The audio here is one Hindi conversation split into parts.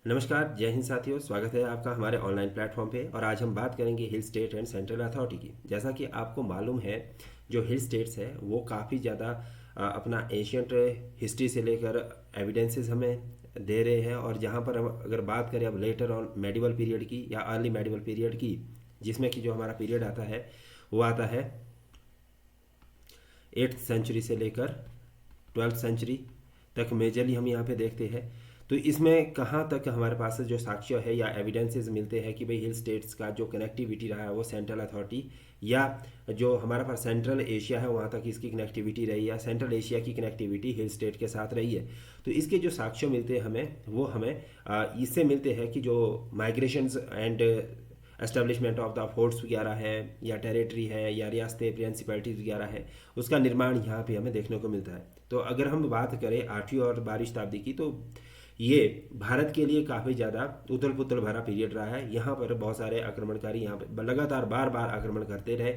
नमस्कार, जय हिंद साथियों। स्वागत है आपका हमारे ऑनलाइन प्लेटफॉर्म पे। और आज हम बात करेंगे hill state and central authority की। जैसा कि आपको मालूम है, जो हिल स्टेट्स है वो काफ़ी ज़्यादा अपना एशियंट हिस्ट्री से लेकर एविडेंसेस हमें दे रहे हैं। और जहाँ पर हम अगर बात करें अब लेटर ऑन मेडिवल पीरियड की या अर्ली मेडिवल पीरियड की, जिसमें कि जो हमारा पीरियड आता है वो आता है 8th सेंचुरी से लेकर 12th सेंचुरी तक मेजरली हम यहाँ पे देखते हैं। तो इसमें कहाँ तक हमारे पास जो साक्ष्य है या एविडेंसेस मिलते हैं कि भाई हिल स्टेट्स का जो कनेक्टिविटी रहा है वो सेंट्रल अथॉरिटी या जो हमारा पास सेंट्रल एशिया है वहाँ तक इसकी कनेक्टिविटी रही या सेंट्रल एशिया की कनेक्टिविटी हिल स्टेट के साथ रही है। तो इसके जो साक्ष्य मिलते हैं हमें वो हमें इससे मिलते हैं कि जो migrations and establishment of the forts वगैरह है या टेरिटरी है या रियासतें प्रिंसिपैलिटीज़ वगैरह है, उसका निर्माण यहाँ पे हमें देखने को मिलता है। तो अगर हम बात करें 8वीं और 12वीं शताब्दी की, तो ये भारत के लिए काफ़ी ज़्यादा उथल पुथल भरा पीरियड रहा है। यहाँ पर बहुत सारे आक्रमणकारी यहाँ पर लगातार बार बार आक्रमण करते रहे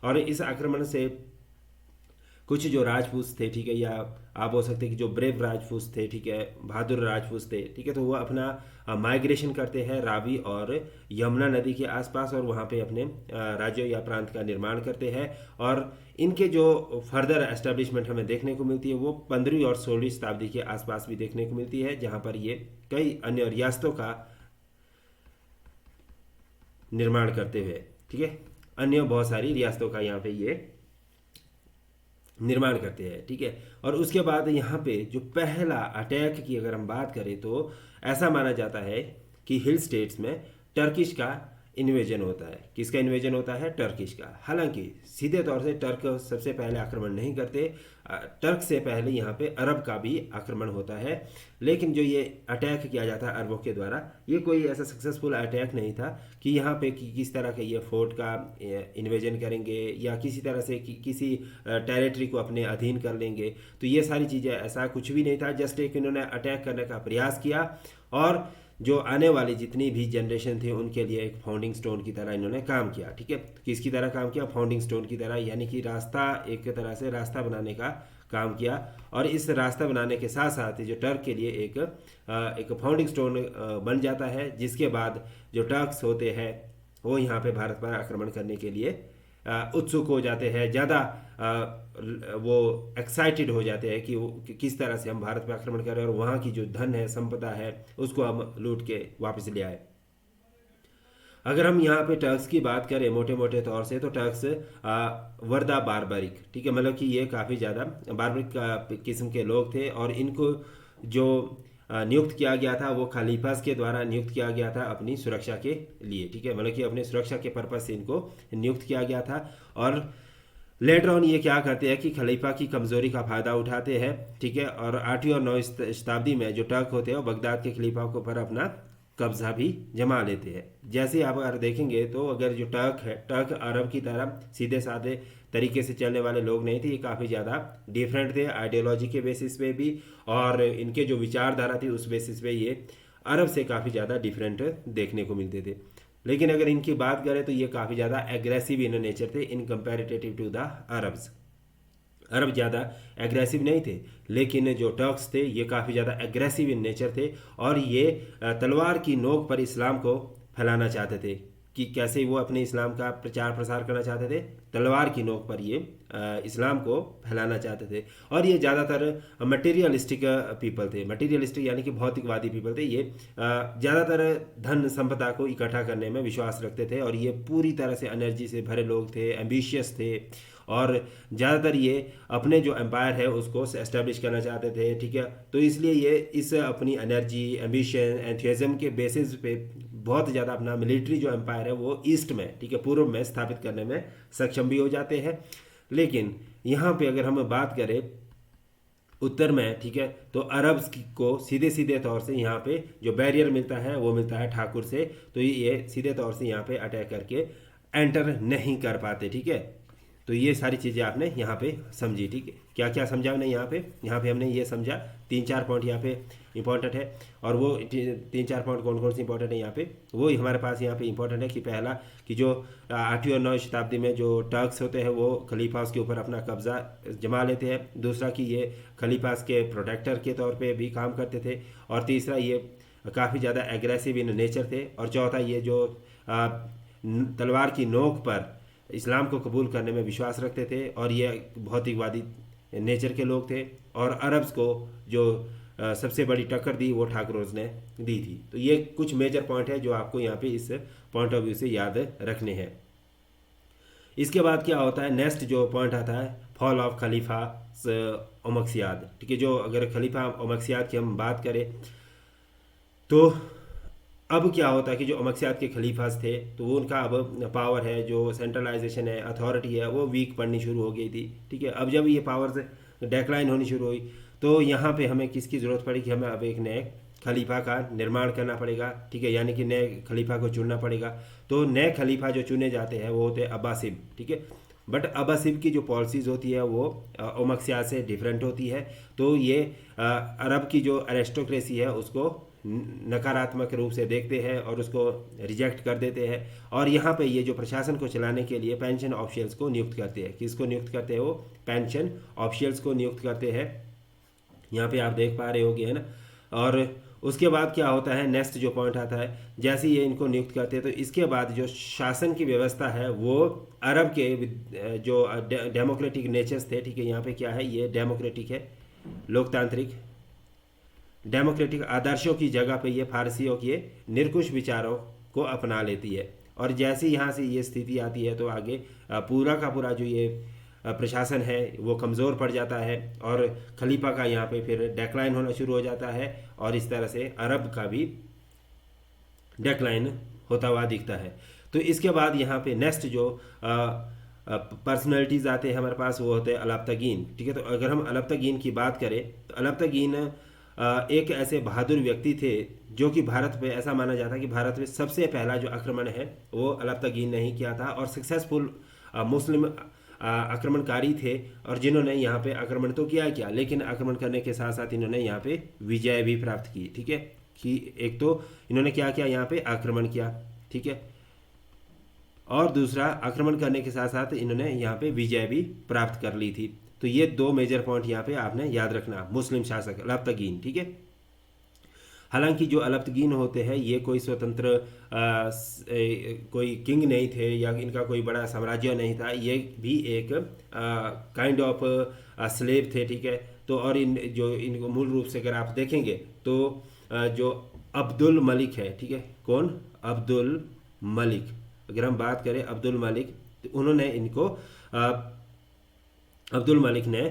और इस आक्रमण से कुछ जो राजपूत थे, ठीक है, या आप बोल सकते हैं कि जो ब्रेव राजपूत थे, ठीक है, बहादुर राजपूत थे, ठीक है, तो वो अपना माइग्रेशन करते हैं रावी और यमुना नदी के आसपास और वहाँ पे अपने राज्यों या प्रांत का निर्माण करते हैं। और इनके जो फर्दर एस्टेब्लिशमेंट हमें देखने को मिलती है वो 15वीं और 16वीं शताब्दी के आसपास भी देखने को मिलती है, जहाँ पर ये कई अन्य रियासतों का निर्माण करते हुए, ठीक है, अन्य बहुत सारी रियासतों का यहाँ पे ये निर्माण करते हैं, ठीक है। और उसके बाद यहाँ पे जो पहला अटैक की अगर हम बात करें तो ऐसा माना जाता है कि हिल स्टेट्स में टर्किश का इन्वेजन होता है। किसका इन्वेजन होता है? टर्किश का। हालांकि सीधे तौर से टर्क सबसे पहले आक्रमण नहीं करते, टर्क से पहले यहाँ पे अरब का भी आक्रमण होता है। लेकिन जो ये अटैक किया जाता है अरबों के द्वारा, ये कोई ऐसा सक्सेसफुल अटैक नहीं था कि यहाँ पे किस तरह के ये फोर्ट का इन्वेजन करेंगे या किसी तरह से किसी टेरिटरी को अपने अधीन कर लेंगे। तो ये सारी चीज़ें, ऐसा कुछ भी नहीं था। जस्ट एक इन्होंने अटैक करने का प्रयास किया और जो आने वाली जितनी भी जनरेशन थी उनके लिए एक फाउंडिंग स्टोन की तरह इन्होंने काम किया, ठीक है। किसकी तरह काम किया? फाउंडिंग स्टोन की तरह, यानी कि रास्ता, एक तरह से रास्ता बनाने का काम किया। और इस रास्ता बनाने के साथ साथ जो टर्क के लिए एक फाउंडिंग स्टोन बन जाता है, जिसके बाद जो टर्क्स होते हैं वो यहाँ पे भारत पर आक्रमण करने के लिए उत्सुक हो जाते हैं, ज़्यादा वो एक्साइटेड हो जाते हैं कि किस तरह से हम भारत पर आक्रमण करें और वहाँ की जो धन है, संपदा है, उसको हम लूट के वापस ले आए। अगर हम यहाँ पे टर्क्स की बात करें मोटे मोटे तौर से, तो टर्क्स वर्दा बारबरिक, ठीक है, मतलब कि ये काफ़ी ज़्यादा बारबरिक किस्म के लोग थे और इनको जो नियुक्त किया गया था वो खलीफास के द्वारा नियुक्त किया गया था अपनी सुरक्षा के लिए, ठीक है, मतलब कि अपने सुरक्षा के पर्पज से इनको नियुक्त किया गया था। और लेटर ऑन ये क्या करते हैं कि खलीफा की कमज़ोरी का फ़ायदा उठाते हैं, ठीक है। और 8वीं और 9वीं शताब्दी में जो टर्क होते हैं वो बगदाद के खलीफा के ऊपर अपना कब्जा भी जमा लेते हैं। जैसे आप अगर देखेंगे तो अगर जो टर्क है, टर्क अरब की तरह सीधे साधे तरीके से चलने वाले लोग नहीं थे। ये काफ़ी ज़्यादा डिफरेंट थे आइडियोलॉजी के बेसिस पे भी, और इनके जो विचारधारा थी उस बेसिस पे ये अरब से काफ़ी ज़्यादा डिफरेंट देखने को मिलते थे। लेकिन अगर इनकी बात करें तो ये काफ़ी ज़्यादा एग्रेसिव इन नेचर थे इन कंपैरेटिव टू द अरब्स। अरब ज़्यादा एग्रेसिव नहीं थे, लेकिन जो टर्क्स थे ये काफ़ी ज़्यादा एग्रेसिव इन नेचर थे और ये तलवार की नोक पर इस्लाम को फैलाना चाहते थे। कि कैसे वो अपने इस्लाम का प्रचार प्रसार करना चाहते थे? तलवार की नोक पर ये इस्लाम को फैलाना चाहते थे। और ये ज़्यादातर मटेरियलिस्टिक पीपल थे। मटेरियलिस्टिक यानी कि भौतिकवादी पीपल थे। ये ज़्यादातर धन संपदा को इकट्ठा करने में विश्वास रखते थे और ये पूरी तरह से एनर्जी से भरे लोग थे, एम्बिशियस थे और ज़्यादातर ये अपने जो एम्पायर है उसको एस्टेब्लिश करना चाहते थे, ठीक है। तो इसलिए ये इस अपनी एनर्जी, एम्बिशन, एंथुसियाज्म के बेसिस पे बहुत ज़्यादा अपना मिलिट्री जो एम्पायर है वो ईस्ट में, ठीक है, पूर्व में स्थापित करने में सक्षम भी हो जाते हैं। लेकिन यहाँ पे अगर हम बात करें उत्तर में, ठीक है, तो अरब्स को सीधे सीधे तौर से यहाँ पे जो बैरियर मिलता है वो मिलता है ठाकुर से। तो ये सीधे तौर से यहाँ पे अटैक करके एंटर नहीं कर पाते, ठीक है। तो ये सारी चीज़ें आपने यहाँ पे समझी, ठीक है। क्या क्या समझा हमने यहाँ पे हमने ये समझा 3-4 पॉइंट यहाँ पे इंपॉर्टेंट है। और वो 3-4 पॉइंट कौन कौन से इंपॉर्टेंट है यहाँ पे, वो ही हमारे पास यहाँ पे इंपॉर्टेंट है। कि पहला कि जो 8वीं और 9वीं शताब्दी में जो टर्क्स होते हैं वो खलीफास के ऊपर अपना कब्जा जमा लेते हैं। दूसरा कि ये खलीफास के प्रोटेक्टर के तौर पे भी काम करते थे। और तीसरा ये काफ़ी ज़्यादा एग्रेसिव इन नेचर थे, और चौथा ये जो तलवार की नोक पर इस्लाम को कबूल करने में विश्वास रखते थे, और ये भौतिकवादी नेचर के लोग थे। और अरब्स को जो सबसे बड़ी टक्कर दी वो ठाकुरों ने दी थी। तो ये कुछ मेजर पॉइंट है जो आपको यहाँ पे इस पॉइंट ऑफ व्यू से याद रखने हैं। इसके बाद क्या होता है, नेक्स्ट जो पॉइंट आता है फॉल ऑफ खलीफा उमक्सियाद। ठीक है, जो अगर खलीफा उमक्सियाद की हम बात करें तो अब क्या होता है कि जो उमक्सियाद के खलीफास थे तो वो उनका अब पावर है, जो सेंट्रलाइजेशन है, अथॉरिटी है, वो वीक पड़नी शुरू हो गई थी। ठीक है, अब जब ये पावर्स डेक्लाइन होनी शुरू हुई तो यहाँ पे हमें किसकी ज़रूरत पड़ी कि हमें अब एक नए खलीफा का निर्माण करना पड़ेगा। ठीक है, यानी कि नए खलीफा को चुनना पड़ेगा। तो नए खलीफा जो चुने जाते हैं वो होते हैं अब्बासिब। ठीक है, बट अब्बासिब की जो पॉलिसीज़ होती है वो उमक्सियाद से डिफरेंट होती है। तो ये अरब की जो एरिस्टोक्रेसी है उसको नकारात्मक रूप से देखते हैं और उसको रिजेक्ट कर देते हैं। और यहाँ पे ये जो प्रशासन को चलाने के लिए पेंशन ऑफिशियल्स को नियुक्त करते हैं। किसको नियुक्त करते हैं? वो पेंशन ऑफिशियल्स को नियुक्त करते हैं। यहाँ पे आप देख पा रहे होगे, है ना। और उसके बाद क्या होता है, नेक्स्ट जो पॉइंट आता है, जैसे ये इनको नियुक्त करते हैं तो इसके बाद जो शासन की व्यवस्था है वो अरब के जो डेमोक्रेटिक नेचर्स थे। ठीक है, यहाँ पे क्या है, ये डेमोक्रेटिक है, लोकतांत्रिक डेमोक्रेटिक आदर्शों की जगह पे ये फारसियों के निरकुश विचारों को अपना लेती है। और जैसे यहाँ से ये स्थिति आती है तो आगे पूरा का पूरा जो ये प्रशासन है वो कमज़ोर पड़ जाता है, और खलीफा का यहाँ पे फिर डेक्लाइन होना शुरू हो जाता है, और इस तरह से अरब का भी डेक्लाइन होता हुआ दिखता है। तो इसके बाद यहाँ पे नेक्स्ट जो पर्सनैलिटीज़ आते हैं हमारे पास, वो होते हैं अलबतगीन। ठीक है, तो अगर हम अलबतगीन की बात करें तो अलबतगीन एक ऐसे बहादुर व्यक्ति थे जो कि भारत पे ऐसा माना जाता है कि भारत में सबसे पहला जो आक्रमण है वो अलबतगीन ने ही किया था, और सक्सेसफुल मुस्लिम आक्रमणकारी थे, और जिन्होंने यहाँ पे आक्रमण तो किया, लेकिन आक्रमण करने के साथ साथ इन्होंने यहाँ पे विजय भी प्राप्त की। ठीक है, कि एक तो इन्होंने क्या किया, यहाँ पे आक्रमण किया। ठीक है, और दूसरा आक्रमण करने के साथ साथ इन्होंने यहाँ पे विजय भी प्राप्त कर ली थी। तो ये दो मेजर पॉइंट यहाँ पे आपने याद रखना, मुस्लिम शासक अलबतगीन। ठीक है, हालांकि जो अलबतगीन होते हैं ये कोई स्वतंत्र कोई किंग नहीं थे या इनका कोई बड़ा साम्राज्य नहीं था, ये भी एक काइंड ऑफ स्लेव थे। ठीक है, तो और इनको मूल रूप से अगर आप देखेंगे तो जो अब्दुल मलिक है, ठीक है, कौन? अब्दुल मलिक। अगर हम बात करें अब्दुल मलिक, तो उन्होंने इनको अब्दुल मलिक ने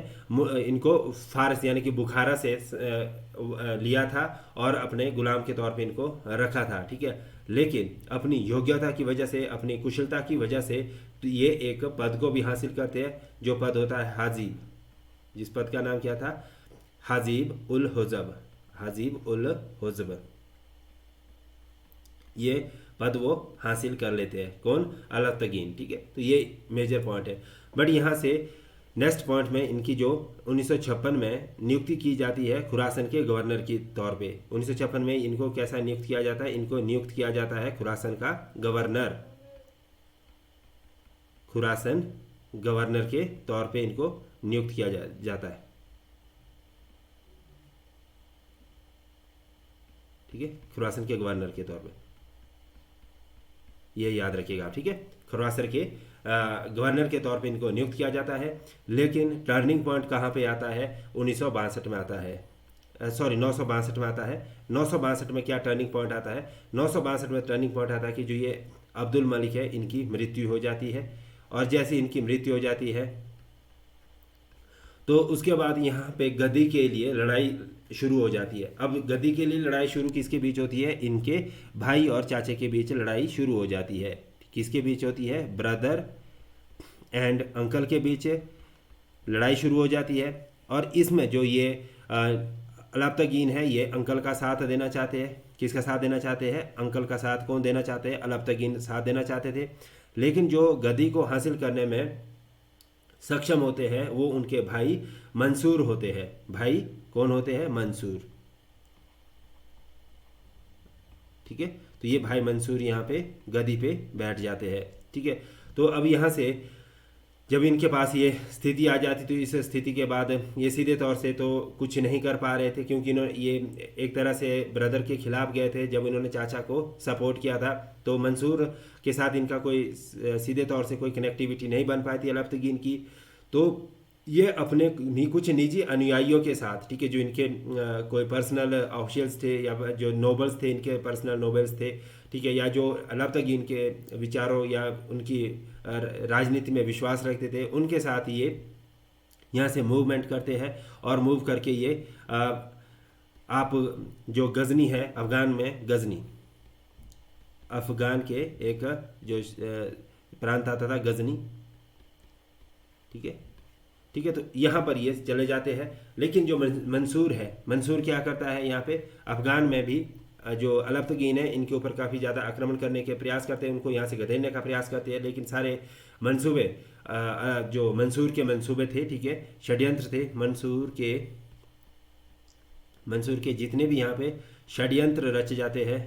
इनको फारस यानी कि बुखारा से लिया था और अपने गुलाम के तौर पे इनको रखा था। ठीक है, लेकिन अपनी योग्यता की वजह से, अपनी कुशलता की वजह से तो ये एक पद को भी हासिल करते हैं, जो पद होता है हाजीब, जिस पद का नाम क्या था? हाजीब उल हुजब। हाजीब उल हुजब, ये पद वो हासिल कर लेते हैं। कौन? अलबतगीन। ठीक है, तो ये मेजर पॉइंट है। बट यहाँ से नेक्स्ट पॉइंट में इनकी जो 1956 में नियुक्ति की जाती है खुरासन के गवर्नर के तौर पे। 1956 में इनको कैसा नियुक्त किया जाता है? इनको नियुक्त किया जाता है खुरासन का गवर्नर, खुरासन गवर्नर के तौर पे इनको नियुक्त किया जाता है। ठीक है, खुरासन के गवर्नर के तौर पे, ये याद रखिएगा। ठीक है, खुरासन के गवर्नर के तौर पे इनको नियुक्त किया जाता है। लेकिन टर्निंग पॉइंट कहाँ पे आता है? 1962 में आता है, सॉरी 962 में आता है। 962 में क्या टर्निंग पॉइंट आता है? 962 में टर्निंग पॉइंट आता है कि जो ये अब्दुल मलिक है इनकी मृत्यु हो जाती है, और जैसे इनकी मृत्यु हो जाती है तो उसके बाद यहाँ पे गद्दी के लिए लड़ाई शुरू हो जाती है। अब गद्दी के लिए लड़ाई शुरू किसके बीच होती है? इनके भाई और चाचे के बीच लड़ाई शुरू हो जाती है। किसके बीच होती है? ब्रदर एंड अंकल के बीच लड़ाई शुरू हो जाती है। और इसमें जो ये अलबतगीन है ये अंकल का साथ देना चाहते हैं। किसका साथ देना चाहते हैं? अंकल का साथ। कौन देना चाहते हैं? अलबतगीन साथ देना चाहते थे। लेकिन जो गद्दी को हासिल करने में सक्षम होते हैं वो उनके भाई मंसूर होते हैं। भाई कौन होते हैं? मंसूर। ठीक है, तो ये भाई मंसूर यहाँ पे गद्दी पे बैठ जाते हैं। ठीक है, तो अब यहाँ से जब इनके पास ये स्थिति आ जाती तो इस स्थिति के बाद ये सीधे तौर से तो कुछ नहीं कर पा रहे थे, क्योंकि इन्होंने ये एक तरह से ब्रदर के खिलाफ गए थे जब इन्होंने चाचा को सपोर्ट किया था। तो मंसूर के साथ इनका कोई सीधे तौर से कोई कनेक्टिविटी नहीं बन पाई थी अलफ्तगीन की। तो ये अपने कुछ निजी अनुयायियों के साथ, ठीक है, जो इनके कोई पर्सनल ऑफिशियल्स थे या जो नोबल्स थे, इनके पर्सनल नोबल्स थे, ठीक है, या जो अलफ्तगीन के विचारों या उनकी राजनीति में विश्वास रखते थे, उनके साथ ये यहाँ से मूवमेंट करते हैं और मूव करके ये आप जो गजनी है अफ़गान में, गजनी अफ़गान के एक जो प्रांत आता था गजनी, ठीक है, ठीक है। तो यहाँ पर ये चले जाते हैं। लेकिन जो मंसूर है, मंसूर क्या करता है यहाँ पे अफ़गान में भी जो अलफ्तगीन है इनके ऊपर काफ़ी ज़्यादा आक्रमण करने के प्रयास करते हैं, उनको यहाँ से गधेड़ने का प्रयास करते हैं। लेकिन सारे मंसूबे जो मंसूर के मंसूबे थे, ठीक है, षड्यंत्र थे, मंसूर के जितने भी यहाँ पे षड्यंत्र रचे जाते हैं,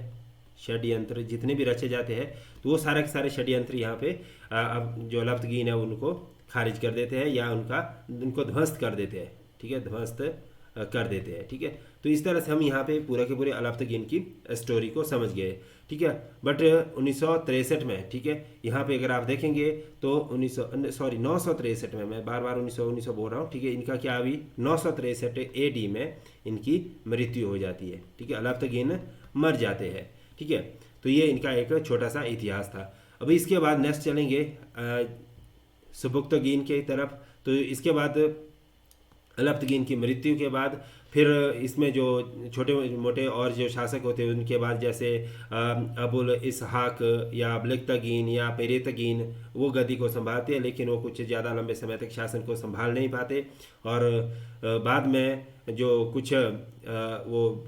षड्यंत्र जितने भी रचे जाते हैं, तो वो सारे के सारे षड्यंत्र यहाँ पे अब जो अलफ्तगीन है उनको खारिज कर देते हैं या उनको ध्वस्त कर देते हैं, ठीक है, ध्वस्त कर देते हैं, ठीक है। तो इस तरह से हम यहाँ पे पूरे के पूरे अलफ्तगीन की स्टोरी को समझ गए, ठीक है। बट 1963 में, ठीक है, यहाँ पे अगर आप देखेंगे तो 963 में, मैं बार बार 1900 बोल रहा हूँ, ठीक है, इनका क्या अभी 963 AD में इनकी मृत्यु हो जाती है, ठीक है, अलफ्तगीन मर जाते हैं, ठीक है। तो ये इनका एक छोटा सा इतिहास था। अभी इसके बाद नेक्स्ट चलेंगे सुबुक्तगीन की तरफ। तो इसके बाद अलफ्तगीन की मृत्यु के बाद फिर इसमें जो छोटे मोटे और जो शासक होते हैं उनके बाद, जैसे अबुल इसहाक या अबलख्तगीन या पेरेतगीन, वो गद्दी को संभालते हैं, लेकिन वो कुछ ज़्यादा लंबे समय तक शासन को संभाल नहीं पाते। और बाद में जो कुछ वो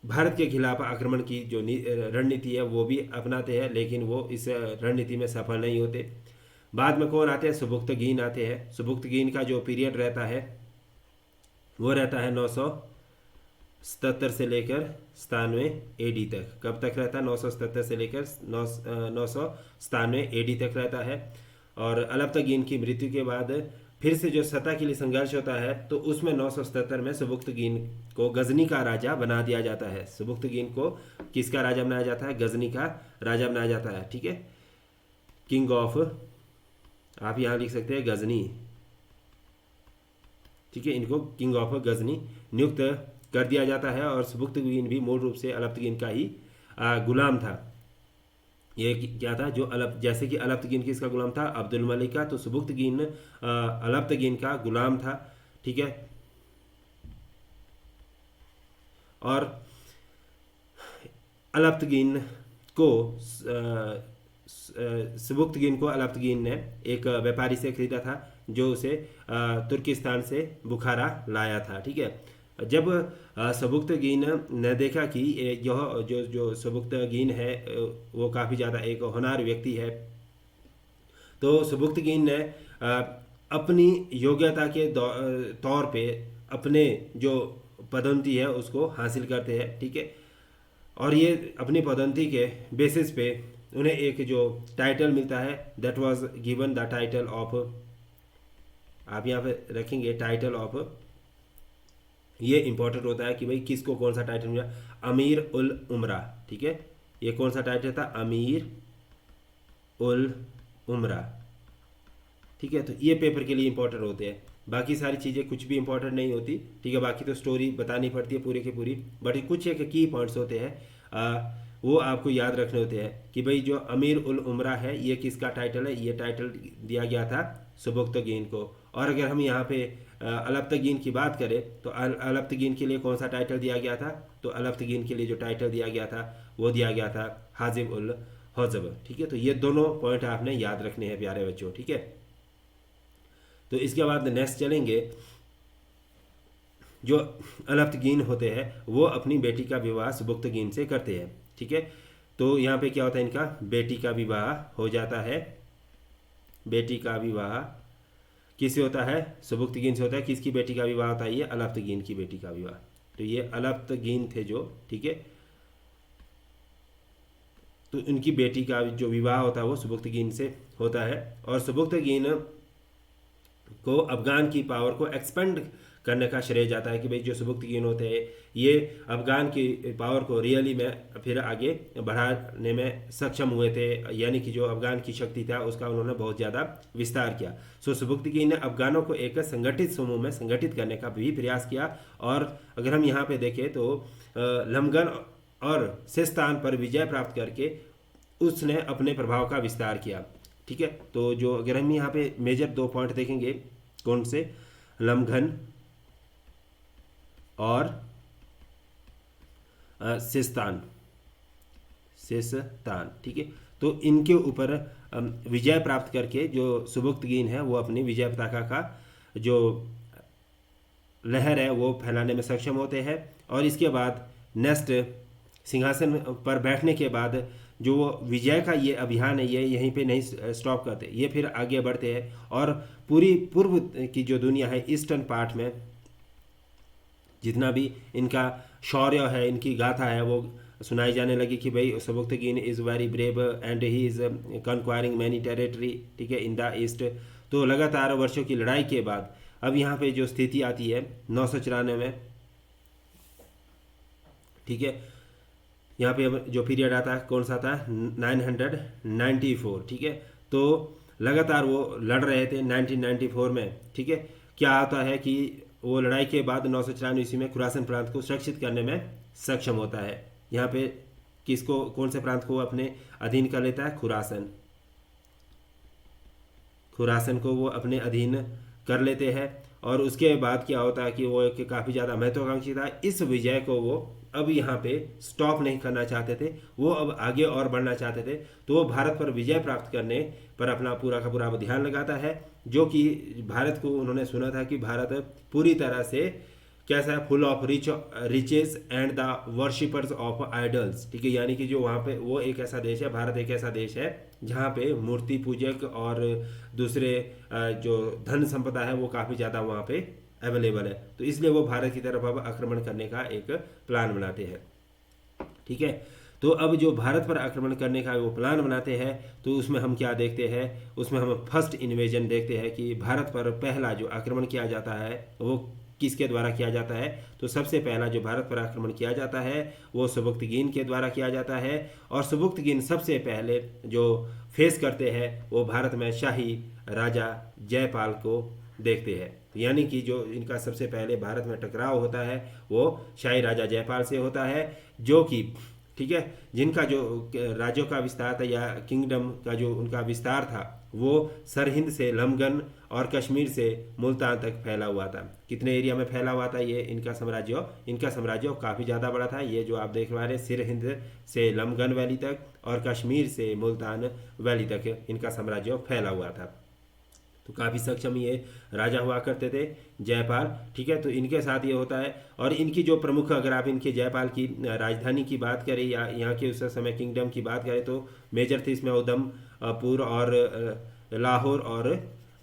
भारत के खिलाफ आक्रमण की जो रणनीति है वो भी अपनाते हैं, लेकिन वो इस रणनीति में सफल नहीं होते। बाद में कौन आते हैं? सुबुक्तगीन आते हैं। सुबुक्तगीन का जो पीरियड रहता है वो रहता है 977 से लेकर 97 AD तक। कब तक रहता है? 977 से लेकर 997 AD तक रहता है। और अलफ्तगीन की मृत्यु के बाद फिर से जो सत्ता के लिए संघर्ष होता है, तो उसमें 977 में सुबुक्तगीन को गजनी का राजा बना दिया जाता है। सुबुक्तगीन को किसका राजा बनाया जाता है? गजनी का राजा बनाया जाता है, ठीक है। किंग ऑफ, आप यहाँ लिख सकते हैं गजनी, ठीक है, इनको किंग ऑफ गजनी नियुक्त कर दिया जाता है। और सुबुक्तगीन भी मूल रूप से अलफ्तगीन का ही गुलाम था। ये क्या था? जो जैसे कि अलफ्तगीन किसका गुलाम था? अब्दुल मलिक का। तो सुबुक्तगीन अलफ्तगीन का गुलाम था, ठीक है। और अलफ्तगीन को सुबुक्तगीन को अलफ्तगीन ने एक व्यापारी से खरीदा था जो उसे तुर्किस्तान से बुखारा लाया था, ठीक है। जब सुबुक्तगीन ने देखा कि यह जो सुबुक्तगीन है वो काफ़ी ज़्यादा एक होनहार व्यक्ति है, तो सुबुक्तगीन ने अपनी योग्यता के तौर पे अपने जो पदोन्नति है उसको हासिल करते हैं, ठीक है। और ये अपनी पदोन्नति के बेसिस पे उन्हें एक जो टाइटल मिलता है, that was given the title of, आप यहाँ पे रखेंगे टाइटल ऑफ, ये इंपॉर्टेंट होता है कि भाई किसको कौन सा टाइटल मिला, अमीर उल उमरा, ठीक है। ये कौन सा टाइटल था? अमीर उल उमरा, ठीक है। तो ये पेपर के लिए इंपॉर्टेंट होते हैं, बाकी सारी चीज़ें कुछ भी इंपॉर्टेंट नहीं होती, ठीक है। बाकी तो स्टोरी बतानी पड़ती है पूरी की पूरी, बट कुछ एक की पॉइंट्स होते हैं वो आपको याद रखने होते हैं कि भाई जो अमीर उल उमरा है ये किसका टाइटल है? ये टाइटल दिया गया था सुबुक्तगीन को। और अगर हम यहाँ पे अलफ्तगीन की बात करें तो अलफ्तगीन के लिए कौन सा टाइटल दिया गया था? तो अलफ्तगीन के लिए जो टाइटल दिया गया था वो दिया गया था हाजिब उल हजब, ठीक है। तो ये दोनों पॉइंट आपने याद रखने हैं प्यारे बच्चों, ठीक है। तो इसके बाद नेक्स्ट चलेंगे, जो अलफ्तगीन होते हैं वो अपनी बेटी का विवाह सुबुक्तगीन से करते हैं, ठीक है। तो यहाँ पे क्या होता है? इनका बेटी का विवाह हो जाता है। बेटी का विवाह किससे होता है? सुबुक्तगीन से होता है। किसकी बेटी का विवाह होता है? ये अलफ्तगीन की बेटी का विवाह। तो ये अलफ्तगीन थे जो, ठीक है, तो उनकी बेटी का जो विवाह होता है वो सुबुक्तगीन से होता है। और सुबुक्तगीन को अफगान की पावर को एक्सपेंड करने का श्रेय जाता है कि भाई जो सुबुक्तगीन होते हैं ये अफगान की पावर को रियली में फिर आगे बढ़ाने में सक्षम हुए थे, यानी कि जो अफगान की शक्ति था उसका उन्होंने बहुत ज़्यादा विस्तार किया। सो सुबुक्तगीन ने अफगानों को एक संगठित समूह में संगठित करने का भी प्रयास किया। और अगर हम यहाँ पे देखें तो लमगन और सिस्तान पर विजय प्राप्त करके उसने अपने प्रभाव का विस्तार किया। ठीक है, तो जो अगर हम यहाँ पे मेजर 2 पॉइंट देखेंगे, कौन से, लमघन और सिस्तान, ठीक है, तो इनके ऊपर विजय प्राप्त करके जो सुबुक्तगीन है वो अपनी विजय पताका का जो लहर है वो फैलाने में सक्षम होते हैं। और इसके बाद नेक्स्ट सिंहासन पर बैठने के बाद जो विजय का ये अभियान है ये यहीं पे नहीं स्टॉप करते, ये फिर आगे बढ़ते हैं और पूरी पूर्व की जो दुनिया है, ईस्टर्न पार्ट में जितना भी इनका शौर्य है, इनकी गाथा है, वो सुनाई जाने लगी कि भाई Sabuktigin is very brave and he is conquering many territory, ठीक है, इन द ईस्ट। तो लगातार वर्षों की लड़ाई के बाद अब यहाँ पे जो स्थिति आती है 994 में, ठीक है, यहाँ पे अब जो पीरियड आता है कौन सा था, 994, ठीक है। तो लगातार वो लड़ रहे थे 1994 में, ठीक है। क्या आता है कि वो लड़ाई के बाद 994 ईस्वी में खुरासन प्रांत को सुरक्षित करने में सक्षम होता है। यहाँ पे किसको, कौन से प्रांत को अपने अधीन कर लेता है, खुरासन को वो अपने अधीन कर लेते हैं। और उसके बाद क्या होता है कि वो एक काफ़ी ज़्यादा महत्वाकांक्षी था, इस विजय को वो अब यहाँ पे स्टॉप नहीं करना चाहते थे, वो अब आगे और बढ़ना चाहते थे। तो वो भारत पर विजय प्राप्त करने पर अपना पूरा का पूरा ध्यान लगाता है, जो कि भारत को उन्होंने सुना था कि भारत पूरी तरह से कैसा है, full of riches and the worshippers of idols, ठीक है, यानी कि जो वहाँ पे वो एक ऐसा देश है, भारत एक ऐसा देश है जहाँ पे मूर्ति पूजक और दूसरे जो धन संपदा है वो काफ़ी ज़्यादा वहाँ पे अवेलेबल है। तो इसलिए वो भारत की तरफ अब आक्रमण करने का एक प्लान बनाते हैं, ठीक है। तो अब जो भारत पर आक्रमण करने का वो प्लान बनाते हैं, तो उसमें हम क्या देखते हैं, उसमें हम फर्स्ट इन्वेजन देखते हैं कि भारत पर पहला जो आक्रमण किया जाता है वो किसके द्वारा किया जाता है। तो सबसे पहला जो भारत पर आक्रमण किया जाता है वो सुबुक्तगीन के द्वारा किया जाता है। और सुबुक्तगीन सबसे पहले जो फेस करते हैं वो भारत में शाही राजा जयपाल को देखते हैं, यानी कि जो इनका सबसे पहले भारत में टकराव होता है वो शाही राजा जयपाल से होता है, जो कि, ठीक है, जिनका जो राज्यों का विस्तार था या किंगडम का जो उनका विस्तार था वो सरहिंद से लमगन और कश्मीर से मुल्तान तक फैला हुआ था। कितने एरिया में फैला हुआ था ये इनका साम्राज्य काफ़ी ज़्यादा बड़ा था। ये जो आप देख रहे हैं सरहिंद से लमगन वैली तक और कश्मीर से मुल्तान वैली तक इनका साम्राज्य फैला हुआ था। तो काफ़ी सक्षम ये राजा हुआ करते थे जयपाल, ठीक है। तो इनके साथ ये होता है। और इनकी जो प्रमुख, अगर आप इनके जयपाल की राजधानी की बात करें या यहाँ के उस समय किंगडम की बात करें तो मेजर थी इसमें उधमपुर और लाहौर और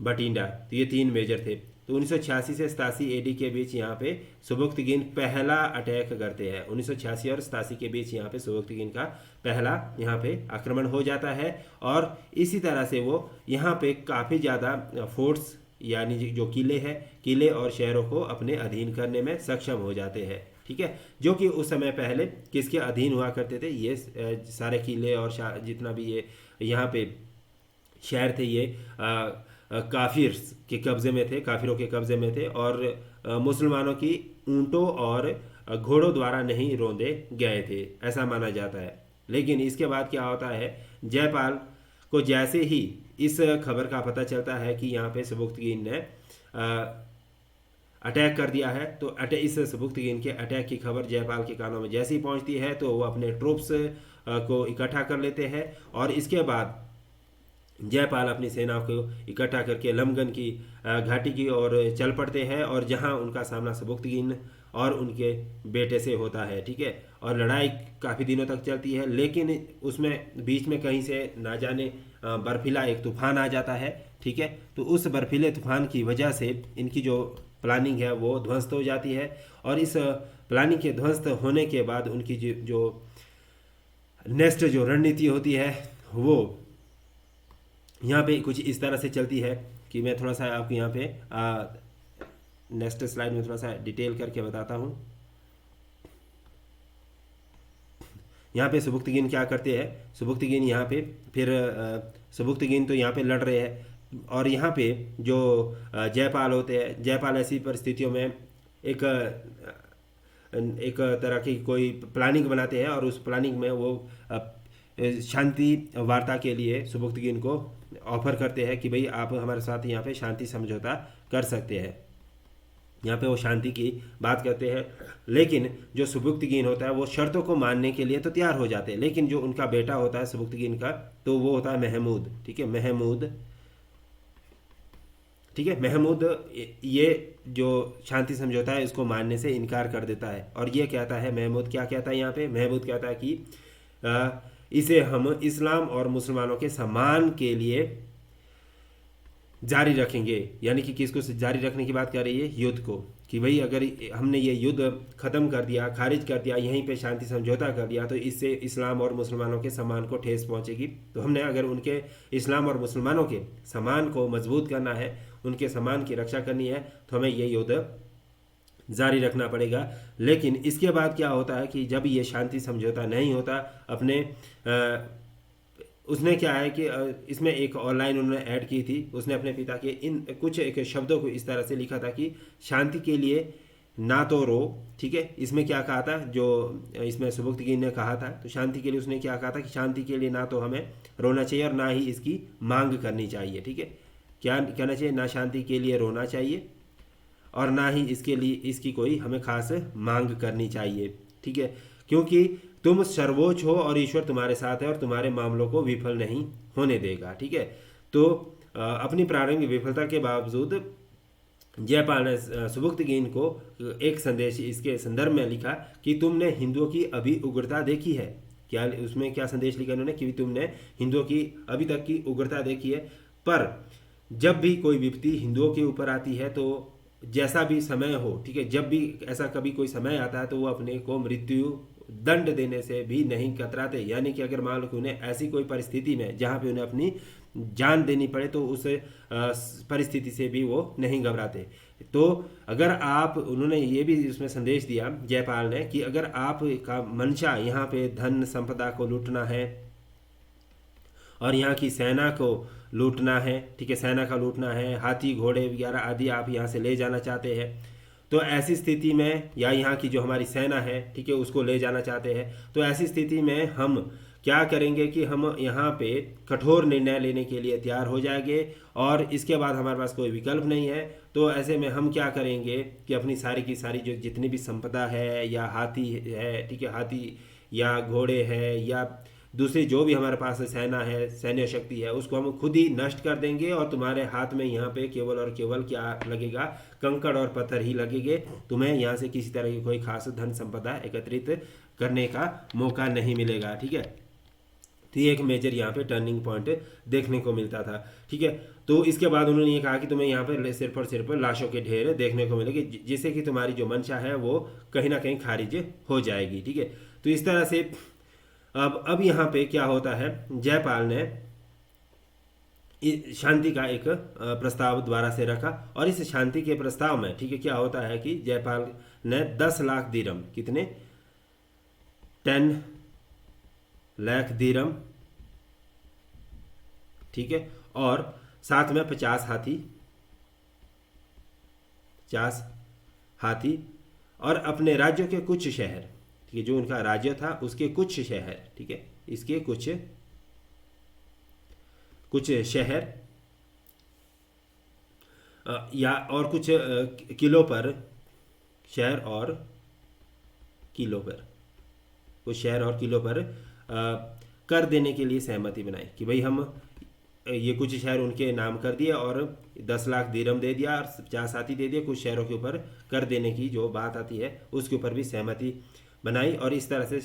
बठिंडा, तो ये 3 मेजर थे। तो 1986 से 87 AD के बीच यहाँ पे सुबुक्तगीन पहला अटैक करते हैं। 1986 और 87 के बीच यहाँ पे सुबुक्तगीन का पहला यहाँ पे आक्रमण हो जाता है। और इसी तरह से वो यहाँ पे काफ़ी ज़्यादा फोर्ट्स यानी जो किले और शहरों को अपने अधीन करने में सक्षम हो जाते हैं, ठीक है। जो कि उस समय पहले किसके अधीन हुआ करते थे, ये सारे किले और जितना भी ये यहाँ पे शहर थे ये काफिर के कब्जे में थे, काफिरों के कब्जे में थे। और मुसलमानों की ऊंटों और घोड़ों द्वारा नहीं रौंदे गए थे, ऐसा माना जाता है। लेकिन इसके बाद क्या होता है, जयपाल को जैसे ही इस खबर का पता चलता है कि यहाँ पे सुबुक्तगीन ने अटैक कर दिया है, तो इस सुबुक्तगीन के अटैक की खबर जयपाल के कानों में जैसे ही पहुँचती है तो वो अपने ट्रूप्स को इकट्ठा कर लेते हैं। और इसके बाद जयपाल अपनी सेना को इकट्ठा करके लमगन की घाटी की ओर चल पड़ते हैं, और जहां उनका सामना सुबुक्तगीन और उनके बेटे से होता है, ठीक है। और लड़ाई काफ़ी दिनों तक चलती है, लेकिन उसमें बीच में कहीं से ना जाने बर्फीला एक तूफान आ जाता है, ठीक है। तो उस बर्फीले तूफान की वजह से इनकी जो प्लानिंग है वो ध्वस्त हो जाती है। और इस प्लानिंग के ध्वस्त होने के बाद उनकी जो नेक्स्ट जो रणनीति होती है वो यहाँ पे कुछ इस तरह से चलती है कि मैं थोड़ा सा आपको यहाँ पे नेक्स्ट स्लाइड में थोड़ा सा डिटेल करके बताता हूँ। यहाँ पे सुबुक्तगीन क्या करते हैं, सुबुक्तगीन यहाँ पे फिर सुबुक्तगीन तो यहाँ पे लड़ रहे हैं, और यहाँ पे जो जयपाल होते हैं, जयपाल ऐसी परिस्थितियों में एक एक तरह की कोई प्लानिंग बनाते हैं, और उस प्लानिंग में वो शांति वार्ता के लिए सुबुक्तगीन को ऑफर करते हैं कि भाई आप हमारे साथ यहाँ पे शांति समझौता कर सकते हैं। यहाँ पे वो शांति की बात करते हैं, लेकिन जो सुबुक्तगीन होता है वो शर्तों को मानने के लिए तो तैयार हो जाते हैं, लेकिन जो उनका बेटा होता है सुबुक्तगीन का, तो वो होता है महमूद। ठीक है, महमूद, ठीक है, महमूद ये जो शांति समझौता है इसको मानने से इनकार कर देता है, और ये कहता है, महमूद क्या कहता है यहाँ पे, महमूद कहता है कि इसे हम इस्लाम और मुसलमानों के सम्मान के लिए जारी रखेंगे। यानी कि किसको जारी रखने की बात कर रही है, युद्ध को, कि भाई अगर हमने ये युद्ध ख़त्म कर दिया, खारिज कर दिया, यहीं पे शांति समझौता कर दिया, तो इससे इस्लाम और मुसलमानों के सम्मान को ठेस पहुंचेगी। तो हमने अगर उनके इस्लाम और मुसलमानों के सम्मान को मजबूत करना है, उनके सम्मान की रक्षा करनी है, तो हमें ये युद्ध जारी रखना पड़ेगा। लेकिन इसके बाद क्या होता है कि जब ये शांति समझौता नहीं होता, अपने उसने क्या है कि इसमें एक और लाइन उन्होंने ऐड की थी, उसने अपने पिता के इन कुछ एक शब्दों को इस तरह से लिखा था कि शांति के लिए ना तो रो। ठीक है, इसमें क्या कहा था, जो इसमें सुबुक्तगीन ने कहा था, तो शांति के लिए उसने क्या कहा था कि शांति के लिए ना तो हमें रोना चाहिए और ना ही इसकी मांग करनी चाहिए। ठीक है, क्या कहना चाहिए, ना शांति के लिए रोना चाहिए और ना ही इसके लिए इसकी कोई हमें खास मांग करनी चाहिए। ठीक है, क्योंकि तुम सर्वोच्च हो और ईश्वर तुम्हारे साथ है और तुम्हारे मामलों को विफल नहीं होने देगा। ठीक है, तो अपनी प्रारंभिक विफलता के बावजूद जयपाल ने सुबुक्तगीन को एक संदेश इसके संदर्भ में लिखा कि तुमने हिंदुओं की अभी उग्रता देखी है। क्या उसमें क्या संदेश लिखा उन्होंने कि तुमने हिंदुओं की अभी तक की उग्रता देखी है, पर जब भी कोई विपत्ति हिंदुओं के ऊपर आती है, तो जैसा भी समय हो, ठीक है, जब भी ऐसा कभी कोई समय आता है तो वो अपने को मृत्यु दंड देने से भी नहीं कतराते। यानी कि अगर मान लो कि उन्हें ऐसी कोई परिस्थिति में जहाँ पे उन्हें अपनी जान देनी पड़े, तो उस परिस्थिति से भी वो नहीं घबराते। तो अगर आप, उन्होंने ये भी उसमें संदेश दिया जयपाल ने कि अगर आप का मंशा यहाँ पे धन संपदा को लूटना है और यहाँ की सेना को लूटना है, ठीक है, सेना का लूटना है, हाथी घोड़े वगैरह आदि आप यहाँ से ले जाना चाहते हैं, तो ऐसी स्थिति में, या यहाँ की जो हमारी सेना है, ठीक है, उसको ले जाना चाहते हैं, तो ऐसी स्थिति में हम क्या करेंगे कि हम यहाँ पे कठोर निर्णय लेने के लिए तैयार हो जाएंगे, और इसके बाद हमारे पास कोई विकल्प नहीं है। तो ऐसे में हम क्या करेंगे कि अपनी सारी की सारी जो जितनी भी संपदा है, या हाथी है, ठीक है, हाथी या घोड़े है, या दूसरी जो भी हमारे पास सेना है, सैन्य शक्ति है, उसको हम खुद ही नष्ट कर देंगे, और तुम्हारे हाथ में यहाँ पे केवल और केवल क्या लगेगा, कंकड़ और पत्थर ही लगेंगे। तुम्हें यहाँ से किसी तरह की कोई खास धन संपदा एकत्रित करने का मौका नहीं मिलेगा। ठीक है, तो ये एक मेजर यहाँ पे टर्निंग पॉइंट देखने को मिलता था। ठीक है, तो इसके बाद उन्होंने ये कहा कि तुम्हें यहाँ पर सिर्फ और सिर्फ लाशों के ढेर देखने को मिलेंगे, जिससे कि तुम्हारी जो मंशा है वो कहीं ना कहीं खारिज हो जाएगी। ठीक है, तो इस तरह से अब यहाँ पे क्या होता है, जयपाल ने शांति का एक प्रस्ताव द्वारा से रखा, और इस शांति के प्रस्ताव में, ठीक है, क्या होता है कि जयपाल ने 10 लाख दिरम, कितने, 10 लाख दिरम, ठीक है, और साथ में 50 हाथी, 50 हाथी, और अपने राज्यों के कुछ शहर, ठीक है, जो उनका राज्य था उसके कुछ शहर, ठीक है, इसके कुछ शहर या और कुछ किलो पर, शहर और किलो पर, कुछ शहर और किलो पर कर देने के लिए सहमति बनाई कि भाई हम ये कुछ शहर उनके नाम कर दिए और 10 लाख दिरहम दे दिया और 50 हाथी दे दिए, कुछ शहरों के ऊपर कर देने की जो बात आती है उसके ऊपर भी सहमति बनाई, और इस तरह से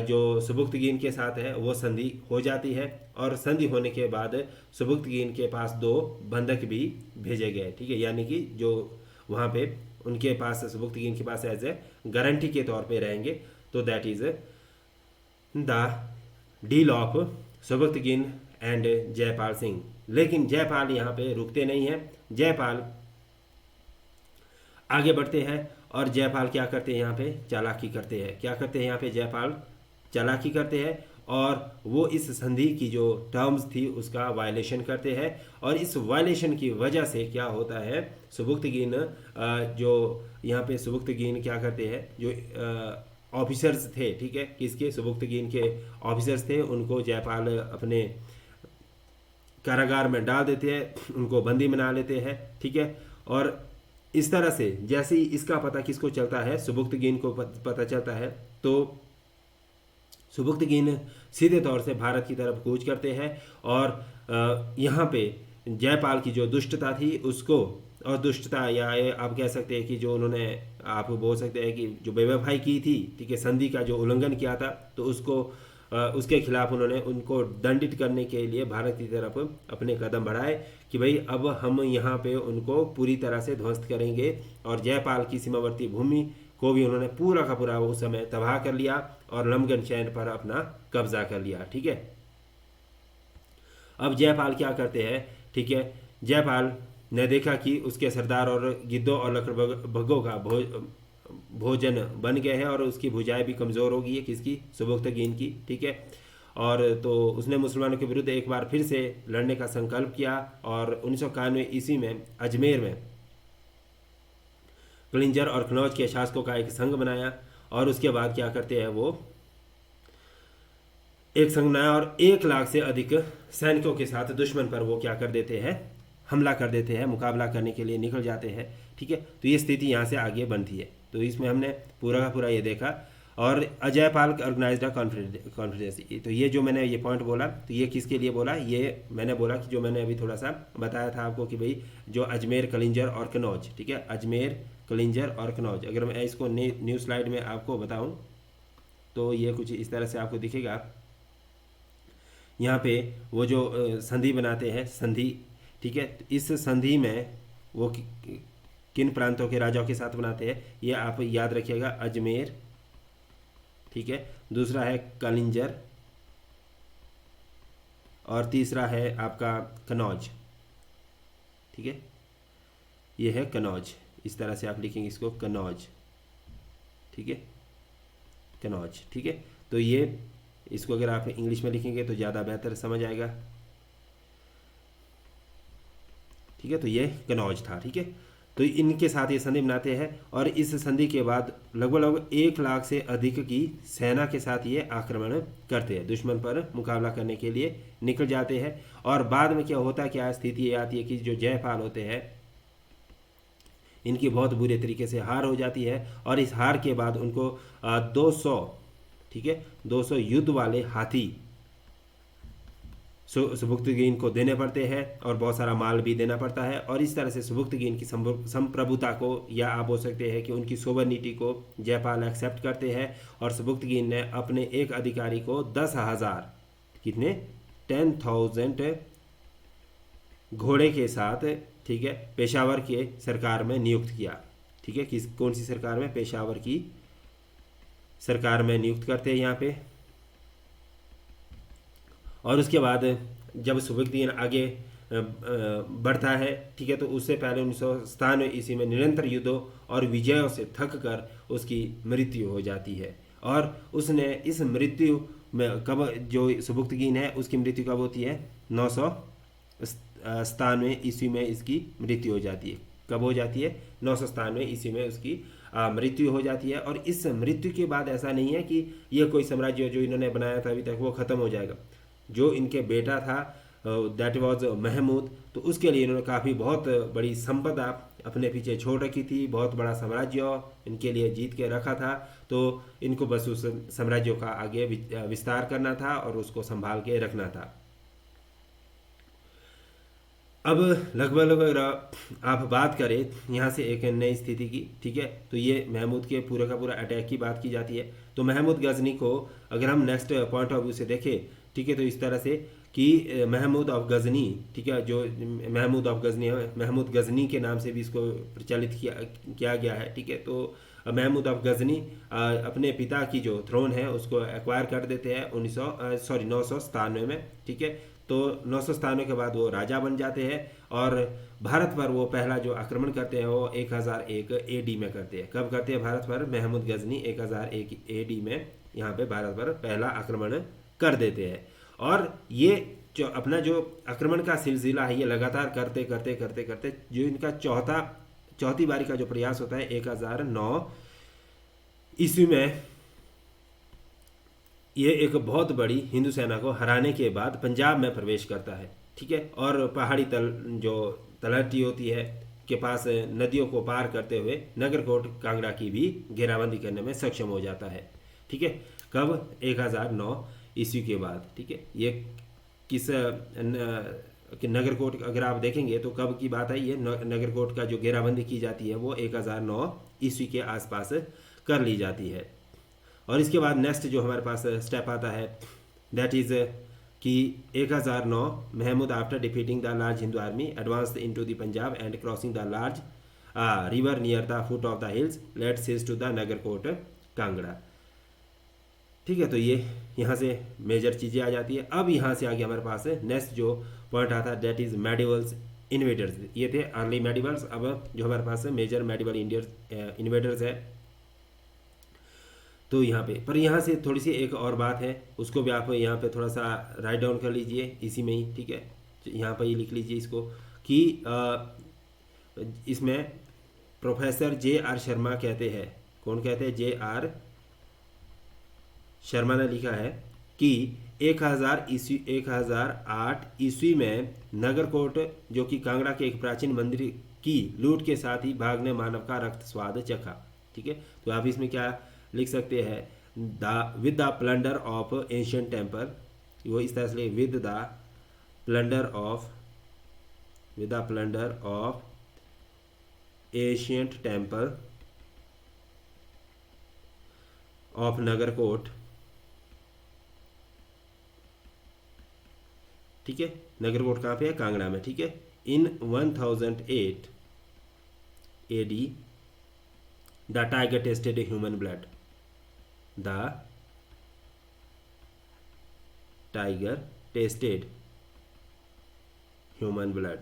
जो सुबुक्तगीन के साथ है वो संधि हो जाती है। और संधि होने के बाद सुबुक्तगीन के पास 2 बंधक भी भेजे गए। ठीक है, यानी कि जो वहाँ पे उनके पास सुबुक्तगीन के पास एज ए गारंटी के तौर पे रहेंगे। तो that is the deal of Sabuktigin and Jaipal Singh. लेकिन जयपाल यहाँ पे रुकते नहीं हैं। जयपाल आगे बढ़ते हैं और जयपाल क्या करते हैं, यहाँ पे चालाकी करते हैं। क्या करते हैं यहाँ पे जयपाल? चालाकी करते हैं और वो इस संधि की जो टर्म्स थी उसका वायलेशन करते हैं। और इस वायलेशन की वजह से क्या होता है, सुबुक्तगीन जो यहाँ पे सुबुक्तगीन क्या करते हैं, जो ऑफिसर्स थे, ठीक है, किसके, सुबुक्तगीन के ऑफिसर्स थे, उनको जयपाल अपने कारागार में डाल देते हैं, उनको बंदी बना लेते हैं, ठीक है। और इस तरह से जैसे ही इसका पता किसको चलता है, सुबुक्तगीन को पता चलता है, तो सुबुक्तगीन सीधे तौर से भारत की तरफ कूच करते हैं। और यहाँ पे जयपाल की जो दुष्टता थी उसको, और दुष्टता या आप कह सकते हैं कि जो उन्होंने, आप बोल सकते हैं कि जो बेवफाई की थी, ठीक है, संधि का जो उल्लंघन किया था, तो उसको उसके खिलाफ उन्होंने उनको दंडित करने के लिए भारत की तरफ अपने कदम बढ़ाए कि भाई अब हम यहाँ पे उनको पूरी तरह से ध्वस्त करेंगे। और जयपाल की सीमावर्ती भूमि को भी उन्होंने पूरा का पूरा उस समय तबाह कर लिया और नमगन शहर पर अपना कब्जा कर लिया, ठीक है। अब जयपाल क्या करते हैं, ठीक है, जयपाल ने देखा कि उसके सरदार और गिद्धों और लकड़बग्घों का भोजन बन गए हैं और उसकी भुजाएं भी कमज़ोर हो गई है, किसकी, सुबुक्तगीन की, ठीक है। और तो उसने मुसलमानों के विरुद्ध एक बार फिर से लड़ने का संकल्प किया और 1991 ईस्वी में अजमेर में कलिंजर और कनौज के शासकों का एक संघ बनाया। और उसके बाद क्या करते हैं, वो एक संघ बनाया और 1 लाख से अधिक सैनिकों के साथ दुश्मन पर वो क्या कर देते हैं, हमला कर देते हैं, मुकाबला करने के लिए निकल जाते हैं, ठीक है। तो ये स्थिति यहाँ से आगे बनती है। तो इसमें हमने पूरा का पूरा ये देखा। और जयपाल ऑर्गेनाइज्ड कॉन्फ्रेंस, तो ये जो मैंने ये पॉइंट बोला, तो ये किसके लिए बोला, ये मैंने बोला कि जो मैंने अभी थोड़ा सा बताया था आपको कि भाई जो अजमेर, कलिंजर और कनौज, ठीक है, अजमेर, कलिंजर और कनौज, अगर मैं इसको न्यू स्लाइड में आपको बताऊं तो ये कुछ इस तरह से आपको दिखेगा। यहाँ पे वो जो संधि बनाते हैं, संधि, ठीक है, इस संधि में वो किन प्रांतों के राजाओं के साथ बनाते हैं, ये आप याद रखिएगा, अजमेर, ठीक है, दूसरा है कलिंजर और तीसरा है आपका कनौज, ठीक है, ये है कनौज, इस तरह से आप लिखेंगे इसको, कनौज, ठीक है, कनौज, ठीक है। तो ये इसको अगर आप इंग्लिश में लिखेंगे तो ज़्यादा बेहतर समझ आएगा, ठीक है। तो ये कनौज था, ठीक है। तो इनके साथ ये संधि बनाते हैं और इस संधि के बाद लगभग 1 लाख से अधिक की सेना के साथ ये आक्रमण करते हैं, दुश्मन पर मुकाबला करने के लिए निकल जाते हैं। और बाद में क्या होता है, क्या स्थिति ये आती है कि जो जयपाल होते हैं इनकी बहुत बुरे तरीके से हार हो जाती है। और इस हार के बाद उनको 200, ठीक है, 200 युद्ध वाले हाथी सुबुक्तगीन को देने पड़ते हैं और बहुत सारा माल भी देना पड़ता है। और इस तरह से सुबुक्तगीन की संप्रभुता को, या आप बोल सकते हैं कि उनकी सोवरनिटी को जयपाल एक्सेप्ट करते हैं। और सुबुक्तगीन ने अपने एक अधिकारी को 10,000, कितने, 10,000 घोड़े के साथ, ठीक है, पेशावर के सरकार में नियुक्त किया, ठीक है। कौन सी सरकार में, पेशावर की सरकार में नियुक्त करते हैं यहाँ पे। और उसके बाद जब सुबुक्तगीन आगे बढ़ता है, ठीक है, तो उससे पहले 1997 ईस्वी में निरंतर युद्धों और विजयों से थक कर उसकी मृत्यु हो जाती है। और उसने इस मृत्यु में कब, जो सुबुक्तगीन है उसकी मृत्यु कब होती है, 997 ईस्वी में इसकी मृत्यु हो जाती है। कब हो जाती है, 997 ईस्वी में उसकी मृत्यु हो जाती है। और इस मृत्यु के बाद ऐसा नहीं है कि ये कोई साम्राज्य जो इन्होंने बनाया था अभी तक वो ख़त्म हो जाएगा। जो इनके बेटा था दैट वाज महमूद, तो उसके लिए इन्होंने काफ़ी बहुत बड़ी संपदा अपने पीछे छोड़ रखी थी, बहुत बड़ा साम्राज्य इनके लिए जीत के रखा था। तो इनको बस उस साम्राज्य का आगे विस्तार करना था और उसको संभाल के रखना था। अब लगभग आप बात करें यहाँ से एक नई स्थिति की, ठीक है, तो ये महमूद के पूरे का पूरा अटैक की बात की जाती है। तो महमूद गजनी को अगर हम नेक्स्ट पॉइंट ऑफ व्यू से देखें, ठीक है, तो इस तरह से कि महमूद ऑफ गजनी, ठीक है, जो महमूद ऑफ गजनी है, महमूद गजनी के नाम से भी इसको प्रचलित किया गया है, ठीक है। तो महमूद ऑफ गजनी अपने पिता की जो थ्रोन है उसको एक्वायर कर देते हैं 997 में, ठीक है। तो 997 के बाद वो राजा बन जाते हैं और भारत पर वो पहला जो आक्रमण करते हैं वो 1001 एडी में करते हैं। कब करते हैं भारत पर? महमूद गजनी 1001 एडी में यहाँ पे भारत पर पहला आक्रमण कर देते हैं। और ये जो अपना जो आक्रमण का सिलसिला है ये लगातार करते करते करते करते जो इनका चौथी बारी का जो प्रयास होता है 1009 ईस्वी में, ये एक बहुत बड़ी हिंदू सेना को हराने के बाद पंजाब में प्रवेश करता है, ठीक है। और पहाड़ी जो तलहटी होती है के पास नदियों को पार करते हुए नगरकोट कांगड़ा की भी घेराबंदी करने में सक्षम हो जाता है, ठीक है। कब? 1009 ईस्वी के बाद, ठीक है। ये किस कि नगरकोट अगर आप देखेंगे तो कब की बात है ये? नगरकोट का जो घेराबंदी की जाती है वो 1009 ईस्वी के आसपास कर ली जाती है। और इसके बाद नेक्स्ट जो हमारे पास स्टेप आता है दैट इज़ कि 1009 Mahmud after defeating the large Hindu army advanced into the Punjab and crossing the large river near the foot of the hills laid siege to the Nagarkot Kangra, ठीक है। तो ये यहाँ से मेजर चीज़ें आ जाती है। अब यहाँ से आगे हमारे पास नेक्स्ट जो पॉइंट आता है दैट इज़ मेडिवल्स इन्वेडर्स। ये थे अर्ली मेडिवल्स। अब जो हमारे पास मेजर मेडिवल इन्वेडर्स है तो यहाँ पे पर यहाँ से थोड़ी सी एक और बात है, उसको भी आप यहाँ पे थोड़ा सा राइट डाउन कर लीजिए इसी में ही, ठीक है। यहाँ पर ही लिख लीजिए इसको कि इसमें प्रोफेसर जे.आर. शर्मा कहते हैं, कौन कहते हैं? जे.आर. शर्मा ने लिखा है कि 1008 ईस्वी में नगरकोट जो कि कांगड़ा के एक प्राचीन मंदिर की लूट के साथ ही भागने मानव का रक्त स्वाद चखा, ठीक है। तो आप इसमें क्या लिख सकते हैं? With the plunder of ancient temple, वो इस तरह से with the plunder of ancient temple of Nagarkot, ठीक है। नगरकोट कहाँ पे है? कांगड़ा में, ठीक है। इन 1008 AD the tiger tested human blood, the tiger tested human blood,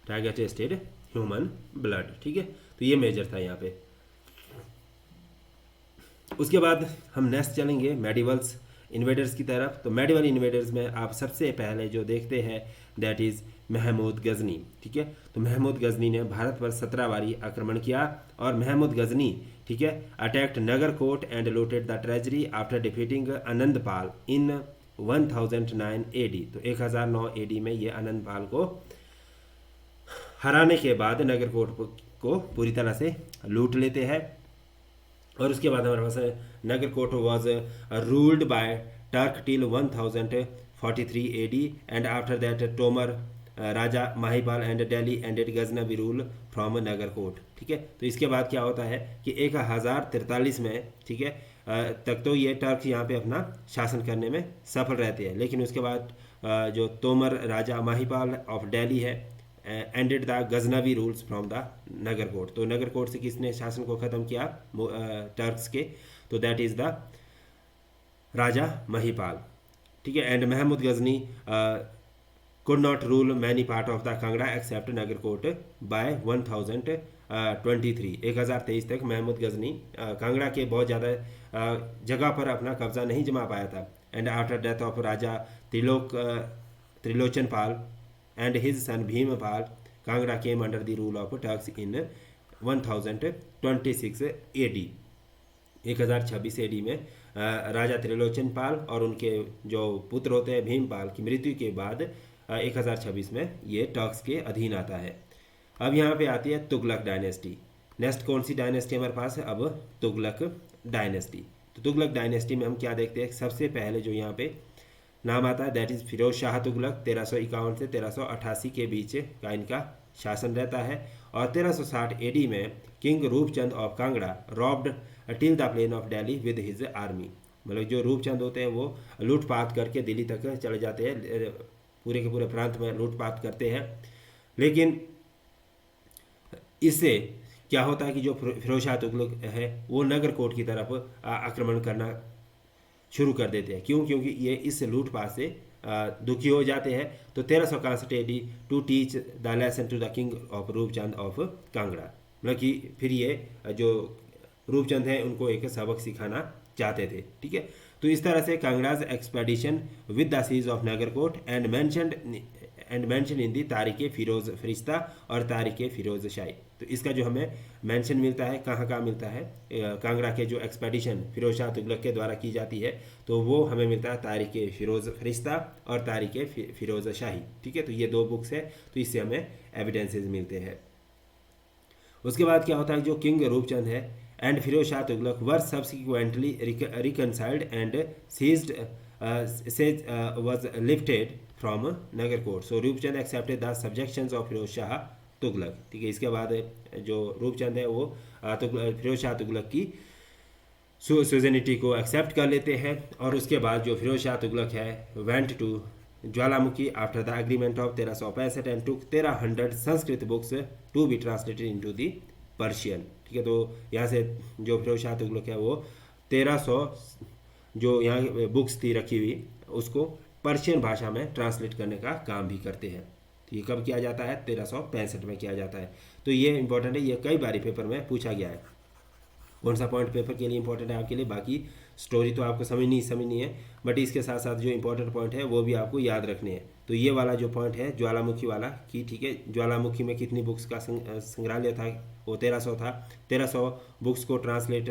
tiger tested human blood, ठीक है। तो ये मेजर था यहाँ पे। उसके बाद हम नेक्स्ट चलेंगे मेडिवल्स इन्वेडर्स की तरफ। तो मेडिवल इन्वेडर्स में आप सबसे पहले जो देखते हैं दैट इज़ महमूद गजनी, ठीक है। तो महमूद गजनी ने भारत पर 17 बारी आक्रमण किया और महमूद गजनी, ठीक है, attacked Nagarkot and looted the treasury after defeating Anandpal in 1009 AD। तो 1009 AD में ये आनंदपाल को हराने के बाद नगरकोट को पूरी तरह से लूट लेते हैं। और उसके बाद हमारे पास Nagarkot was ruled by Turk till 1043 AD and after that Tomar Raja Mahipal and Delhi ended Ghaznavi rule from Nagarkot, ठीक है। तो इसके बाद क्या होता है कि 1043 में, ठीक है, तक तो ये टर्क यहाँ पे अपना शासन करने में सफल रहते हैं। लेकिन उसके बाद जो तोमर राजा माहिपाल ऑफ दिल्ली है ended the Ghaznavi rules from the Nagarkot. तो नगरकोट से किसने शासन को ख़त्म किया? टर्क्स के। तो that is the Raja Mahipal, ठीक है। And Mahmud Ghazni could not rule many part of the Kangra except Nagarkot by 1023। 1023 तक महमूद गजनी कांगड़ा के बहुत ज़्यादा जगह पर अपना कब्जा नहीं जमा पाया था। And after death of Raja Trilochan Pal and his son Bhimpal Kangra came under the rule of Turks in 1026 AD। 1026 AD में राजा त्रिलोचन पाल और उनके जो पुत्र होते हैं भीमपाल की मृत्यु के बाद 1026 में ये टर्क्स के अधीन आता है। अब यहाँ पे आती है तुगलक डायनेस्टी। नेक्स्ट कौन सी डायनेस्टी हमारे पास है? अब तुगलक डायनेस्टी। तो तुगलक डायनेस्टी में हम क्या देखते हैं? सबसे पहले जो यहाँ पे नाम आता है दैट इज़ फिरोज शाह तुगलक। 1351 से 1388 के बीच का इनका शासन रहता है। और 1360 AD में king Rupchand of Kangra robbed till the plain of Delhi with his army. मतलब जो रूपचंद होते हैं वो लूटपाट करके दिल्ली तक चले जाते हैं, पूरे के पूरे प्रांत में लूटपाट करते हैं। लेकिन इससे क्या होता है कि जो फिरोज शाह तुगलक है वो नगरकोट की तरफ आक्रमण करना शुरू कर देते हैं। क्यों? क्योंकि ये इस लूटपाट से दुखी हो जाते हैं। तो 1361 AD to teach the lesson to the king of Rupchand of Kangra, मतलब कि फिर ये जो रूपचंद हैं उनको एक सबक सिखाना चाहते थे। ठीक है, तो इस तरह से Kangra's expedition with the siege of Nagarkot and mention in the Tarikh Firoz फरिश्ता और तारीख फिरोज शाही। तो इसका जो हमें मेंशन मिलता है, कहाँ कहाँ मिलता है, कांगड़ा के जो एक्सपेडिशन फिरोज शाह तुगलक के द्वारा की जाती है तो वो हमें मिलता है तारीख फिरोज फरिश्ता और तारीख फिरोज शाही। ठीक है, तो ये 2 बुक्स है, तो इससे हमें एविडेंसेस मिलते हैं। उसके बाद क्या होता है, जो किंग रूपचंद है and Firoz Shah Tughlaq were subsequently reconciled and seized was lifted from Nagarkot. So Rupchand accepted the subjections of Firoz Shah Tughlaq. ठीक है, इसके बाद जो रूपचंद है वो फिरोज शाह तुगलक की सुजेनिटी को एक्सेप्ट कर लेते हैं। और उसके बाद जो फिरोज शाह तुगलक है went to Jwalamukhi after the agreement of 1365 and took 1300 Sanskrit books to be translated into the Persian. ठीक है, तो यहाँ से जो फिरोज शाह तुगलक है वो 1300 जो यहाँ बुक्स थी रखी हुई उसको पर्शियन भाषा में ट्रांसलेट करने का काम भी करते हैं। तो ये कब किया जाता है? 1365 में किया जाता है। तो ये इंपॉर्टेंट है, ये कई बारी पेपर में पूछा गया है। कौन सा पॉइंट पेपर के लिए इंपॉर्टेंट है आपके लिए, बाकी स्टोरी तो आपको समझनी है, बट इसके साथ साथ जो इंपॉर्टेंट पॉइंट है वो भी आपको याद रखने हैं। तो ये वाला जो पॉइंट है ज्वालामुखी वाला कि ठीक है, ज्वालामुखी में कितनी बुक्स का संग्रहालय था, वो 1300 था। 1300 बुक्स को ट्रांसलेट,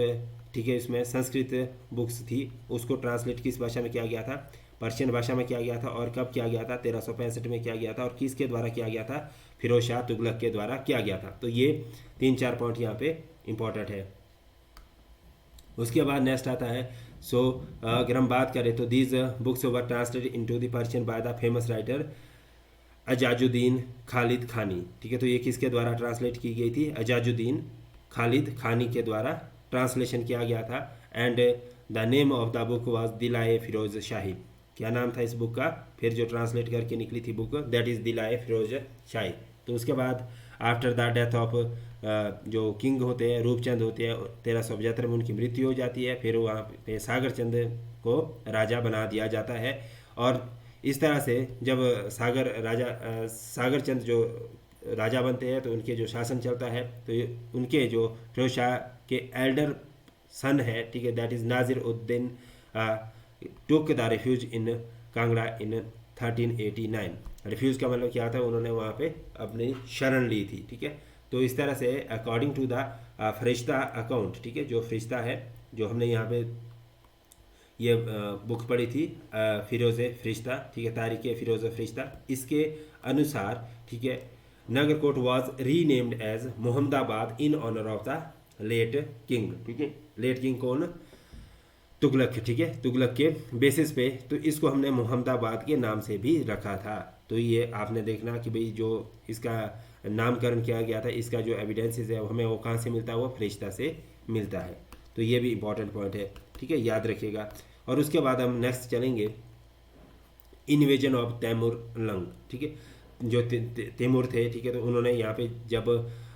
ठीक है, इसमें संस्कृत बुक्स थी, उसको ट्रांसलेट किस भाषा में किया गया था? पर्शियन भाषा में किया गया था। और कब किया गया था? 1365 में किया गया था। और किसके द्वारा किया गया था? फिरोज शाह तुगलक के द्वारा किया गया था। तो ये 3-4 पॉइंट यहाँ पे इंपॉर्टेंट है। उसके बाद नेक्स्ट आता है, सो अगर हम बात करें तो these books were translated into the Persian by the famous writer Azazuddin Khalid Khani. ठीक है, तो ये किसके द्वारा ट्रांसलेट की गई थी? अजाजुद्दीन खालिद खानी के द्वारा ट्रांसलेशन किया गया था। And the name of the book was दिलाए फिरोज शाही। क्या नाम था इस बुक का? फिर जो ट्रांसलेट करके निकली थी बुक, दैट इज़ दिलाए फिरोज शाही। तो उसके बाद आफ्टर द डेथ ऑफ जो किंग होते हैं, रूपचंद होते हैं, 1375 में उनकी मृत्यु हो जाती है। फिर वहाँ पे सागर चंद को राजा बना दिया जाता है। और इस तरह से जब सागर चंद जो राजा बनते हैं तो उनके जो शासन चलता है, तो उनके जो फिरोज शाह के एल्डर सन है, ठीक है, that is Nazir Uddin took the refuge in Kangra in 1389। Refuge का मतलब क्या था? उन्होंने वहाँ पे अपनी शरण ली थी। ठीक है, तो इस तरह से according to the Firishta account, ठीक है, जो फरिश्ता है, जो हमने यहाँ पे ये बुक पढ़ी थी फिरोज़ फरिश्ता, ठीक है, तारीख फिरोज़ फरिश्ता, इसके अनुसार, ठीक है, Nagarkot was renamed as Mohammadabad in honour of the late king. ठीक है, लेट किंग कौन? तुगलक। ठीक है, तुगलक के बेसिस पे तो इसको हमने मोहम्मदाबाद के नाम से भी रखा था। तो ये आपने देखना कि भाई जो इसका नामकरण किया गया था, इसका जो एविडेंसेस है हमें वो कहाँ से मिलता है? वो फरिश्ता से मिलता है। तो ये भी इंपॉर्टेंट पॉइंट है, ठीक है, याद रखिएगा। और उसके बाद हम नेक्स्ट चलेंगे इन्वेजन ऑफ तैमूर लंग। ठीक है, जो तैमूर थे, ठीक है, तो उन्होंने यहाँ पे जब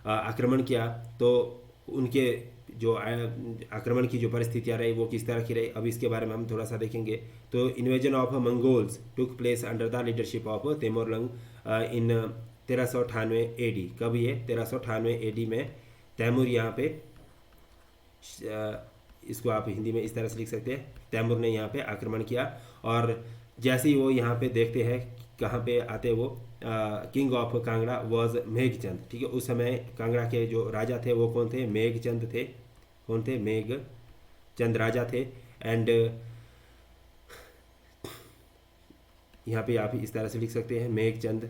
आक्रमण किया तो उनके जो आक्रमण की जो परिस्थितियाँ रही वो किस तरह की रही, अब इसके बारे में हम थोड़ा सा देखेंगे। तो invasion of Mongols took place under the leadership of Timur Lang in 1398 AD। कब ये? 1398 AD में तैमूर यहाँ पे, इसको आप हिंदी में इस तरह से लिख सकते हैं, तैमूर ने यहाँ पे आक्रमण किया। और जैसे ही वो यहाँ पे देखते हैं, कहाँ पे आते वो, king of Kangra was Meghchand. ठीक है, उस समय कांगड़ा के जो राजा थे वो कौन थे? मेघचंद थे। कौन थे? मेघचंद राजा थे। एंड यहाँ पे आप इस तरह से लिख सकते हैं, मेघचंद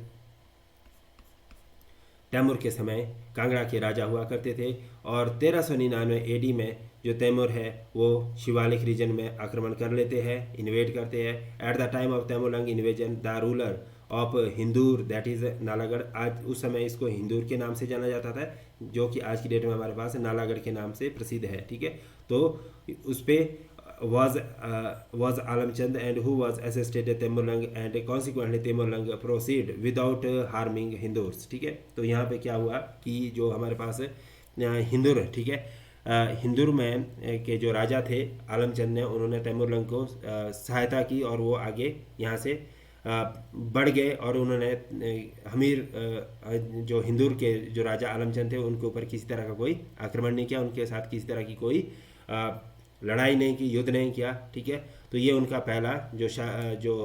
तैमूर के समय कांगड़ा के राजा हुआ करते थे। और 1399 AD में जो तैमूर है वो शिवालिक रीजन में आक्रमण कर लेते हैं, इन्वेड करते हैं। At the time of Timur Lang invasion the ruler of Hindur, that is Nalagarh, आज उस समय इसको हिंदूर के नाम से जाना जाता था, जो कि आज की डेट में हमारे पास नालागढ़ के नाम से प्रसिद्ध है। ठीक है, तो उस पर was Alamchand and who was assisted Temurlang and consequently Temurlang proceed without harming Hindus। ठीक है, तो यहाँ पे क्या हुआ कि जो हमारे पास हिंदूर, ठीक है, हिंदूर में के जो राजा थे आलमचंद ने, उन्होंने तैमूरलंग को सहायता की और वो आगे यहाँ से बढ़ गए और उन्होंने हमीर जो हिंदूर के जो राजा आलमचंद थे उनके ऊपर किसी तरह का कोई आक्रमण नहीं किया, उनके साथ किसी तरह की कोई लड़ाई नहीं की, युद्ध नहीं किया। ठीक है, तो ये उनका पहला जो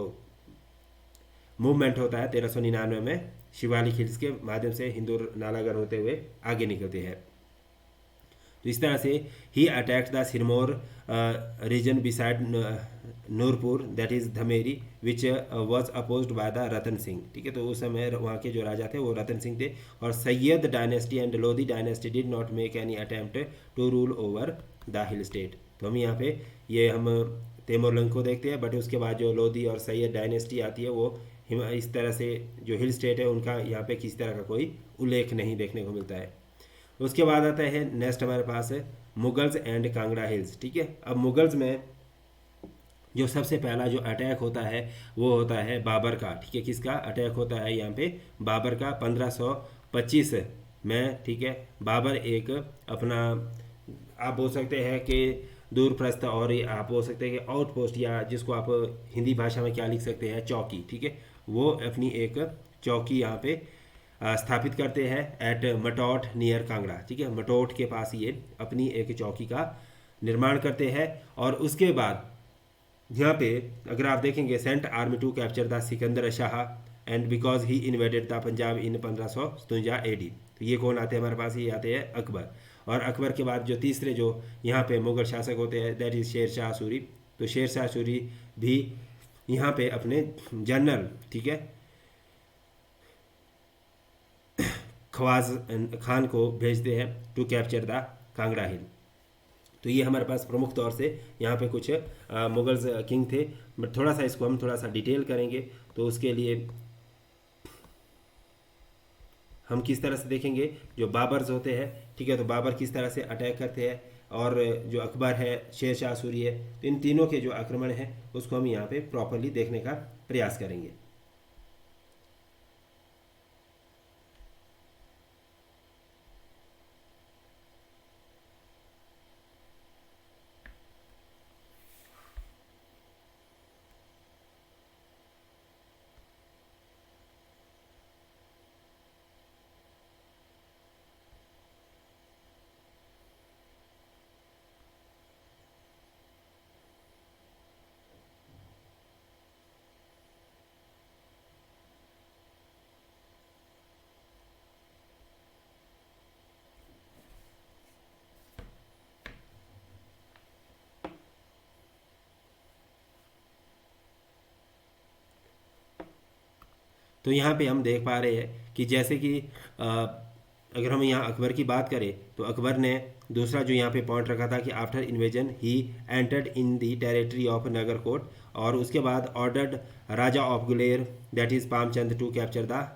मूवमेंट होता है 1399 में शिवालिक हिल्स के माध्यम से हिंदूर नालागढ़ होते हुए आगे निकलते हैं। तो इस तरह से ही attacked the Sirmaur region beside Nurpur that is Dhameri which was opposed by the Ratan Singh. ठीक है, तो उस समय वहाँ के जो राजा थे वो रतन सिंह थे और Syed dynasty and Lodhi dynasty did not make any attempt to rule over the hill state. तो हम यहाँ पे ये हम तैमूरलंग को देखते हैं, बट उसके बाद जो लोधी और सैयद डायनेस्टी आती है वो इस तरह से जो हिल स्टेट है उनका यहाँ पे किसी तरह का कोई उल्लेख नहीं देखने को मिलता है। उसके बाद आता है नेक्स्ट हमारे पास है मुगल्स एंड कांगड़ा हिल्स। ठीक है, अब मुगल्स में जो सबसे पहला जो अटैक होता है वो होता है बाबर का। ठीक है, किसका अटैक होता है यहाँ पे? बाबर का 1525 में। ठीक है, बाबर एक अपना आप बोल सकते हैं कि दूरप्रस्थ और आप बोल सकते हैं कि आउटपोस्ट या जिसको आप हिंदी भाषा में क्या लिख सकते हैं, चौकी। ठीक है, वो अपनी एक चौकी यहाँ पे स्थापित करते हैं एट मटौट नियर कांगड़ा। ठीक है, मटौट के पास ये अपनी एक चौकी का निर्माण करते हैं और उसके बाद यहाँ पे अगर आप देखेंगे sent army to capture the Sikandar Shah and because he invaded the Punjab in 1557 AD। तो ये कौन आते हैं हमारे पास? ये आते हैं अकबर। और अकबर के बाद जो तीसरे जो यहाँ पे मुगल शासक होते हैं दैट इज शेर शाह सूरी। तो शेर शाह सूरी भी यहाँ पे अपने जनरल, ठीक है, ख्वाज खान को भेजते हैं टू कैप्चर द कांगड़ा हिल। तो ये हमारे पास प्रमुख तौर से यहाँ पे कुछ मुगल्स किंग थे, बट थोड़ा सा इसको हम थोड़ा सा डिटेल करेंगे। तो उसके लिए हम किस तरह से देखेंगे जो बाबर्स होते हैं। ठीक है, तो बाबर किस तरह से अटैक करते हैं और जो अकबर है, शेर शाह सूरी है, तो इन तीनों के जो आक्रमण है उसको हम यहाँ पे प्रॉपरली देखने का प्रयास करेंगे। तो यहाँ पे हम देख पा रहे हैं कि जैसे कि अगर हम यहाँ अकबर की बात करें तो अकबर ने दूसरा जो यहाँ पे पॉइंट रखा था कि after invasion he entered in the territory of Nagarkot और उसके बाद ordered Raja of Guler that is Pamchand to capture the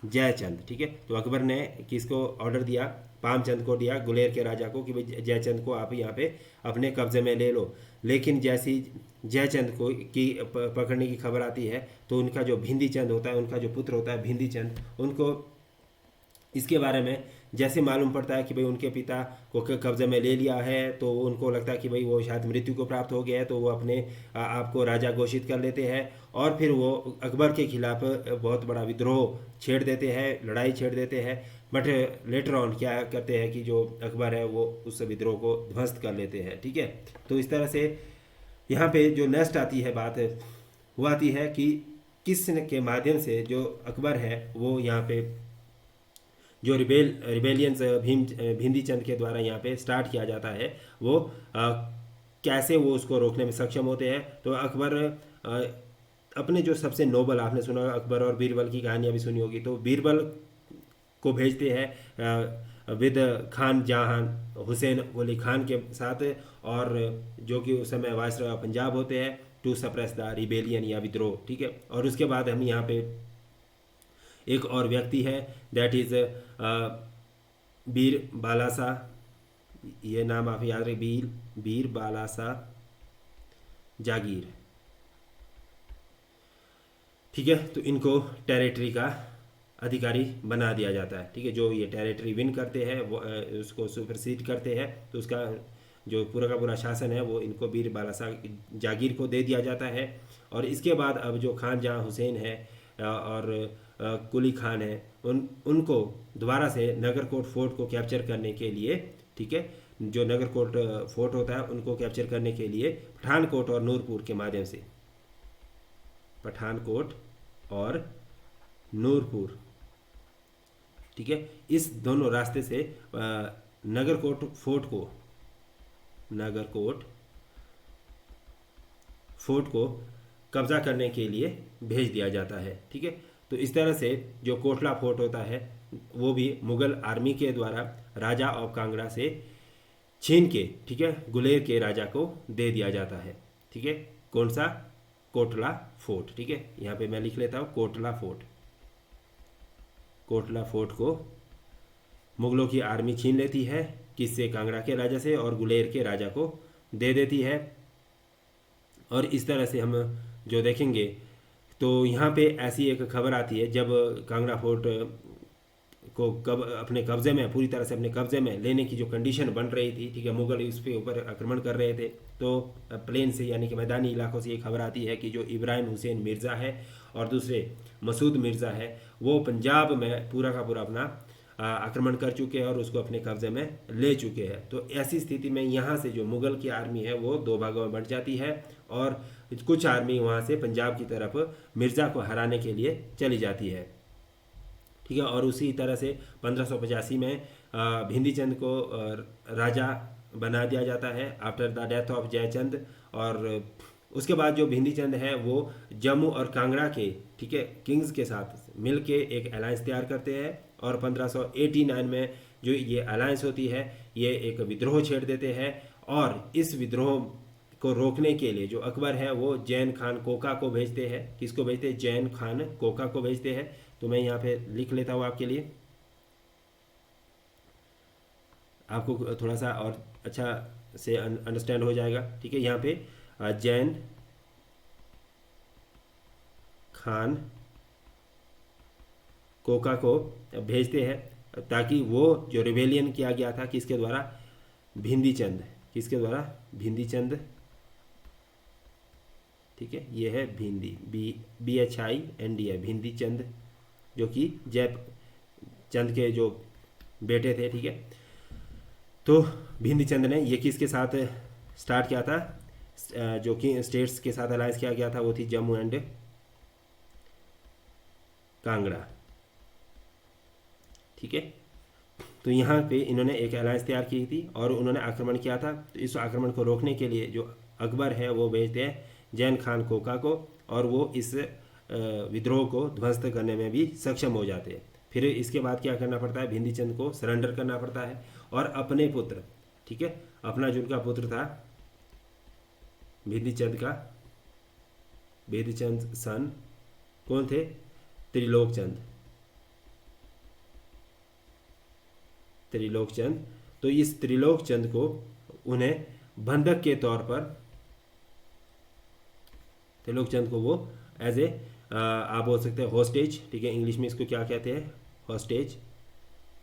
Jaichand. ठीक है, तो अकबर ने किसको ऑर्डर दिया? पामचंद को दिया, गुलेर के राजा को, कि भाई जयचंद को आप यहाँ पे अपने कब्जे में ले लो। लेकिन जैसी जयचंद को की पकड़ने की खबर आती है तो उनका जो भिंदी चंद होता है, उनका जो पुत्र होता है भिंदी चंद, उनको इसके बारे में जैसे मालूम पड़ता है कि भाई उनके पिता को कब्जे में ले लिया है, तो उनको लगता है कि भाई वो शायद मृत्यु को प्राप्त हो गया है, तो वो अपने आप को राजा घोषित कर लेते हैं और फिर वो अकबर के खिलाफ बहुत बड़ा विद्रोह छेड़ देते हैं, लड़ाई छेड़ देते हैं। बट लेटर ऑन क्या करते हैं कि जो अकबर है वो उस विद्रोह को ध्वस्त कर लेते हैं। ठीक है, तो इस तरह से यहाँ पे जो नेक्स्ट आती है बात वो आती है कि किस के माध्यम से जो अकबर है वो यहाँ पे जो रिबेलियंस भिंदी चंद के द्वारा यहाँ पे स्टार्ट किया जाता है वो कैसे वो उसको रोकने में सक्षम होते हैं। तो अकबर अपने जो सबसे नोबल, आपने सुना अकबर और बीरबल की कहानियाँ भी सुनी होगी, तो बीरबल को भेजते हैं विद खान जहां हुसैन वली खान के साथ, और जो कि उस समय वायसराय पंजाब होते हैं, टू सप्रेस द रिबेलियन या विद्रोह। ठीक है, और उसके बाद हम यहाँ पे एक और व्यक्ति है दैट इज बीर बालासा, ये नाम आप याद रखें, बीर बालासा जागीर। ठीक है, तो इनको टेरिटरी का अधिकारी बना दिया जाता है। ठीक है, जो ये टेरिटरी विन करते हैं वो उसको सुपरसीड करते हैं, तो उसका जो पूरा का पूरा शासन है वो इनको बीर बालासाग जागीर को दे दिया जाता है। और इसके बाद अब जो खान जहाँ हुसैन है और कुली खान है, उनको दोबारा से नगरकोट फोर्ट को कैप्चर करने के लिए, ठीक है, जो नगरकोट फोर्ट होता है उनको कैप्चर करने के लिए पठानकोट और नूरपुर के माध्यम से, पठानकोट और नूरपुर, ठीक है, इस दोनों रास्ते से नगरकोट फोर्ट को, नगरकोट फोर्ट को कब्जा करने के लिए भेज दिया जाता है। ठीक है, तो इस तरह से जो कोटला फोर्ट होता है वो भी मुगल आर्मी के द्वारा राजा ऑफ कांगड़ा से छीन के, ठीक है, गुलेर के राजा को दे दिया जाता है। ठीक है, कौन सा? कोटला फोर्ट। ठीक है, यहाँ पे मैं लिख लेता हूँ कोटला फोर्ट। कोटला फोर्ट को मुगलों की आर्मी छीन लेती है, किससे? कांगड़ा के राजा से, और गुलेर के राजा को दे देती है। और इस तरह से हम जो देखेंगे तो यहाँ पे ऐसी एक खबर आती है, जब कांगड़ा फोर्ट को कब अपने कब्जे में, पूरी तरह से अपने कब्जे में लेने की जो कंडीशन बन रही थी, ठीक है, मुगल इस पे ऊपर आक्रमण कर रहे थे, तो प्लेन से यानी कि मैदानी इलाकों से ये खबर आती है कि जो इब्राहिम हुसैन मिर्ज़ा है और दूसरे मसूद मिर्ज़ा है, वो पंजाब में पूरा का पूरा अपना आक्रमण कर चुके हैं और उसको अपने कब्जे में ले चुके हैं। तो ऐसी स्थिति में यहाँ से जो मुगल की आर्मी है वो दो भागों में बंट जाती है और कुछ आर्मी वहाँ से पंजाब की तरफ मिर्ज़ा को हराने के लिए चली जाती है। ठीक है, और उसी तरह से 1585 में भिंदी चंद को राजा बना दिया जाता है after the death of Jaichand. और उसके बाद जो भिंदी चंद है वो जम्मू और कांगड़ा के, ठीक है, किंग्स के साथ मिल के एक अलायंस तैयार करते हैं और 1589 में जो ये अलायंस होती है ये एक विद्रोह छेड़ देते हैं। और इस विद्रोह को रोकने के लिए जो अकबर है वो जैन खान कोका को भेजते हैं। किसको भेजते हैं? जैन खान कोका को भेजते हैं। तो मैं यहाँ पे लिख लेता हूँ आपके लिए, आपको थोड़ा सा और अच्छा से अंडरस्टैंड हो जाएगा। ठीक है, यहाँ पे जैन खान कोका को भेजते हैं ताकि वो जो रिबेलियन किया गया था किसके द्वारा? भिंदी चंद। किसके द्वारा? भिंदी चंद। ठीक है, ये है भिंदी, BHIND है, भिंदी चंद, जो कि जय चंद के जो बेटे थे। ठीक है, तो भिंदी चंद ने ये किसके साथ स्टार्ट किया था? जो कि स्टेट्स के साथ अलायंस किया गया था वो थी जम्मू एंड कांगड़ा। ठीक है, तो यहाँ पे इन्होंने एक अलायंस तैयार की थी और उन्होंने आक्रमण किया था। तो इस आक्रमण को रोकने के लिए जो अकबर है वो भेजते हैं जैन खान कोका को, और वो इस विद्रोह को ध्वस्त करने में भी सक्षम हो जाते हैं। फिर इसके बाद क्या करना पड़ता है? भिंदी चंद को सरेंडर करना पड़ता है और अपने पुत्र, ठीक है, अपना जो उनका पुत्र था भिंदी चंद का, भिंदी चंद सन कौन थे? त्रिलोक चंद, त्रिलोक चंद। तो इस त्रिलोक चंद को उन्हें बंधक के तौर पर, त्रिलोक चंद को वो एज ए आप बोल सकते हैं हॉस्टेज, ठीक है, इंग्लिश में इसको क्या कहते हैं? हॉस्टेज।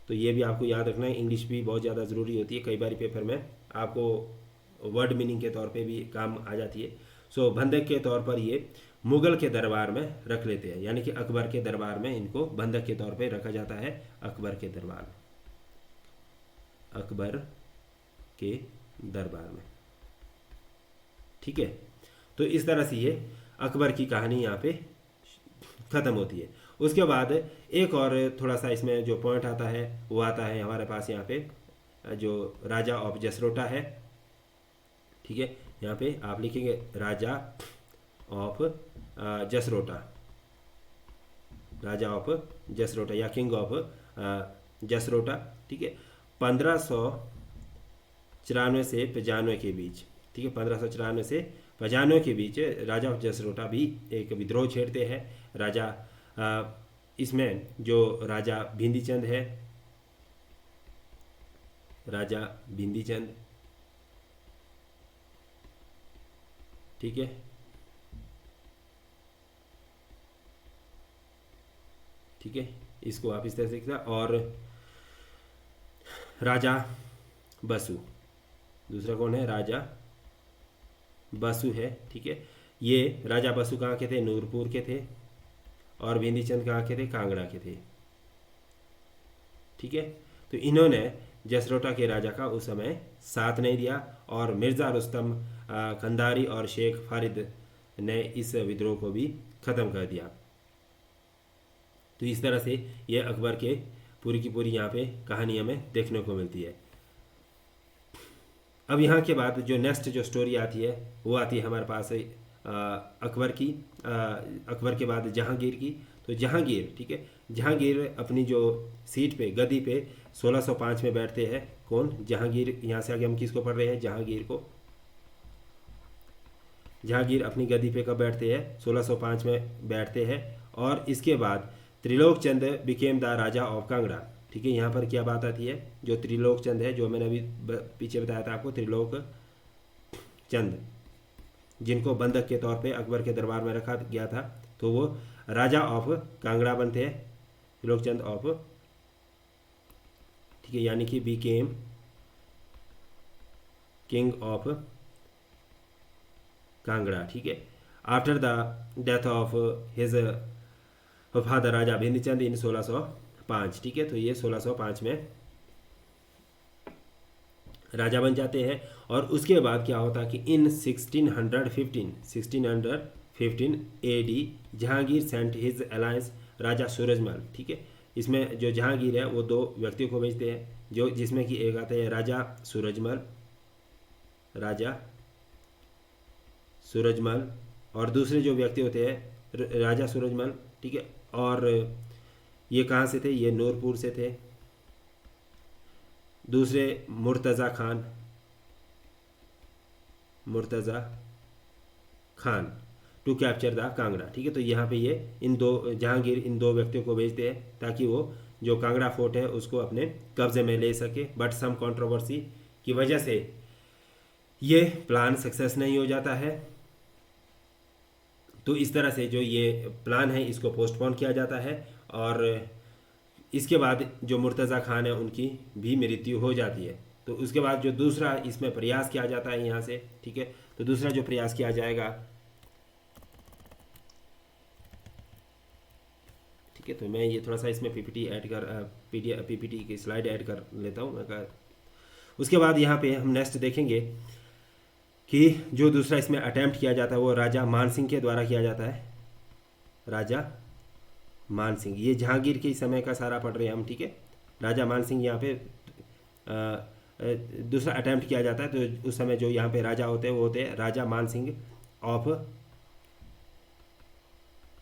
तो ये भी आपको याद रखना है, इंग्लिश भी बहुत ज़्यादा ज़रूरी होती है, कई बार पेपर में आपको वर्ड मीनिंग के तौर पे भी काम आ जाती है। सो बंधक के तौर पर ये मुगल के दरबार में रख लेते हैं, यानी कि अकबर के दरबार में इनको बंधक के तौर पे रखा जाता है। अकबर के दरबार में, अकबर के दरबार में। ठीक है, तो इस तरह से ये अकबर की कहानी यहाँ पे ख़त्म होती है। उसके बाद एक और थोड़ा सा इसमें जो पॉइंट आता है वो आता है हमारे पास यहाँ पे जो राजा ऑफ जसरोटा है। ठीक है, यहाँ पे आप लिखेंगे राजा ऑफ जसरोटा, राजा ऑफ जसरोटा या किंग ऑफ जसरोटा। ठीक है, 1594 से 95 के बीच, ठीक है, 1594 से 95 के बीच राजा ऑफ जसरोटा भी एक विद्रोह छेड़ते हैं। राजा इसमें जो राजा भिंदी चंद है, राजा भिंदी चंद, ठीक है, ठीक है, इसको आप इस तरह से लिखना। और राजा बसु, दूसरा कौन है? राजा बसु है, ठीक है। ये राजा बसु कहाँ के थे? नूरपुर के थे। और बिंदीचंद कहाँ के थे? कांगड़ा के थे, ठीक है। तो इन्होंने जसरोटा के राजा का उस समय साथ नहीं दिया और मिर्ज़ा रुस्तम कंधारी और शेख फारिद ने इस विद्रोह को भी ख़त्म कर दिया। तो इस तरह से ये अकबर के पूरी की पूरी यहाँ पे कहानी हमें देखने को मिलती है। अब यहाँ के बाद जो नेक्स्ट जो स्टोरी आती है वो आती है हमारे पास अकबर की, अकबर के बाद जहांगीर की। तो जहांगीर, ठीक है, जहांगीर अपनी जो सीट पे, गद्दी पे 1605 में बैठते हैं। कौन? जहांगीर। यहाँ से आगे हम किसको पढ़ रहे हैं? जहांगीर को। जहांगीर अपनी गद्दी पे कब बैठते हैं? 1605 में बैठते हैं। और इसके बाद Trilok Chand became the Raja of Kangra, ठीक है। यहाँ पर क्या बात आती है? जो त्रिलोक चंद है, जो मैंने अभी पीछे बताया था आपको, त्रिलोक चंद, जिनको बंधक के तौर पे अकबर के दरबार में रखा गया था, तो वो राजा ऑफ कांगड़ा बनते हैं, त्रिलोक चंद ऑफ, ठीक है, यानी कि बिकेम किंग ऑफ कांगड़ा, ठीक है। After the death of his father Raja Bindichand in 1605, ठीक है। तो ये 1605 में राजा बन जाते हैं। और उसके बाद क्या होता है कि in 1615 AD Jahangir sent his alliance Raja Surajmal, ठीक है। इसमें जो जहांगीर है वो दो व्यक्तियों को भेजते हैं, जो जिसमें कि एक आता है राजा सूरजमल और दूसरे जो व्यक्ति होते हैं राजा सूरजमल, ठीक है। और ये कहाँ से थे? ये नूरपुर से थे। दूसरे Murtaza Khan to capture the Kangra, ठीक है। तो यहाँ पे ये जहांगीर इन दो व्यक्तियों को भेजते हैं ताकि वो जो कांगड़ा फोर्ट है उसको अपने कब्जे में ले सके। बट सम कंट्रोवर्सी की वजह से ये प्लान सक्सेस नहीं हो जाता है। तो इस तरह से जो ये प्लान है इसको पोस्टपोन किया जाता है। और इसके बाद जो मुर्तज़ा खान है उनकी भी मृत्यु हो जाती है। तो उसके बाद जो दूसरा इसमें प्रयास किया जाता है यहाँ से, ठीक है। तो दूसरा जो प्रयास किया जाएगा, ठीक है। तो मैं ये थोड़ा सा इसमें पीपीटी की स्लाइड ऐड कर लेता हूँ। उसके बाद यहाँ पे हम नेक्स्ट देखेंगे कि जो दूसरा इसमें अटैम्प्ट किया जाता है वो राजा मानसिंह के द्वारा किया जाता है। राजा मानसिंह, ये जहांगीर के समय का सारा पढ़ रहे हैं हम, ठीक है। राजा मानसिंह यहाँ पे दूसरा अटैम्प्ट किया जाता है। तो उस समय जो यहाँ पे राजा होते हैं वो होते हैं राजा मानसिंह ऑफ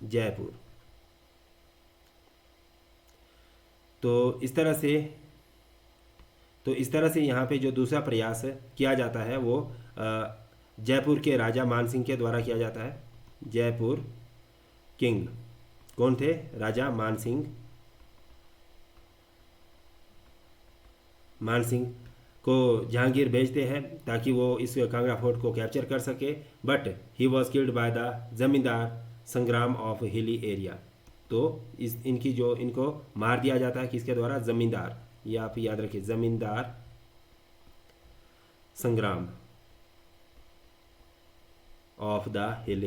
जयपुर। तो इस तरह से यहाँ पे जो दूसरा प्रयास किया जाता है वो जयपुर के राजा मानसिंह के द्वारा किया जाता है। जयपुर किंग कौन थे? राजा मानसिंह को जहांगीर भेजते हैं ताकि वो इस कांगड़ा फोर्ट को कैप्चर कर सके। But he was killed by the जमींदार संग्राम ऑफ हिली एरिया। तो इनको मार दिया जाता है किसके द्वारा? जमींदार। ये आप याद रखिए, जमींदार संग्राम ऑफ द हिल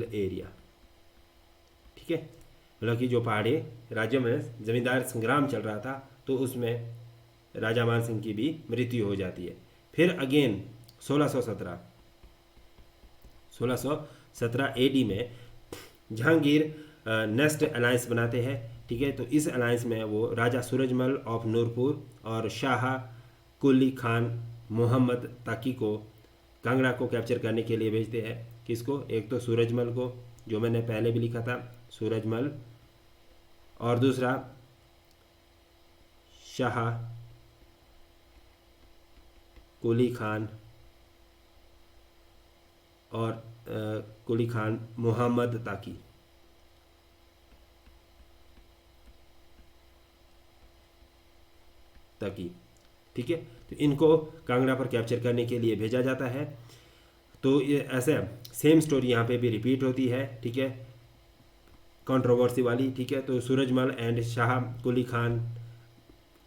एरिया, ठीक है। मतलब कि जो पहाड़ी राज्यों में जमींदार संग्राम चल रहा था तो उसमें राजा मान सिंह की भी मृत्यु हो जाती है। फिर अगेन 1617 AD में जहांगीर नेक्स्ट अलायंस बनाते हैं, ठीक है। तो इस अलायंस में वो राजा सूरजमल ऑफ नूरपुर और शाह कुली खान मोहम्मद ताकी को कांगड़ा को कैप्चर करने के लिए भेजते हैं। किसको? एक तो सूरजमल को, जो मैंने पहले भी लिखा था, सूरजमल, और दूसरा शाह कुली खान और कुली खान मोहम्मद ताकी। ठीक है। तो इनको कांगड़ा पर कैप्चर करने के लिए भेजा जाता है। तो ये ऐसे सेम स्टोरी यहाँ पे भी रिपीट होती है, ठीक है। कंट्रोवर्सी वाली, ठीक है। तो सूरजमल एंड शाह कुली खान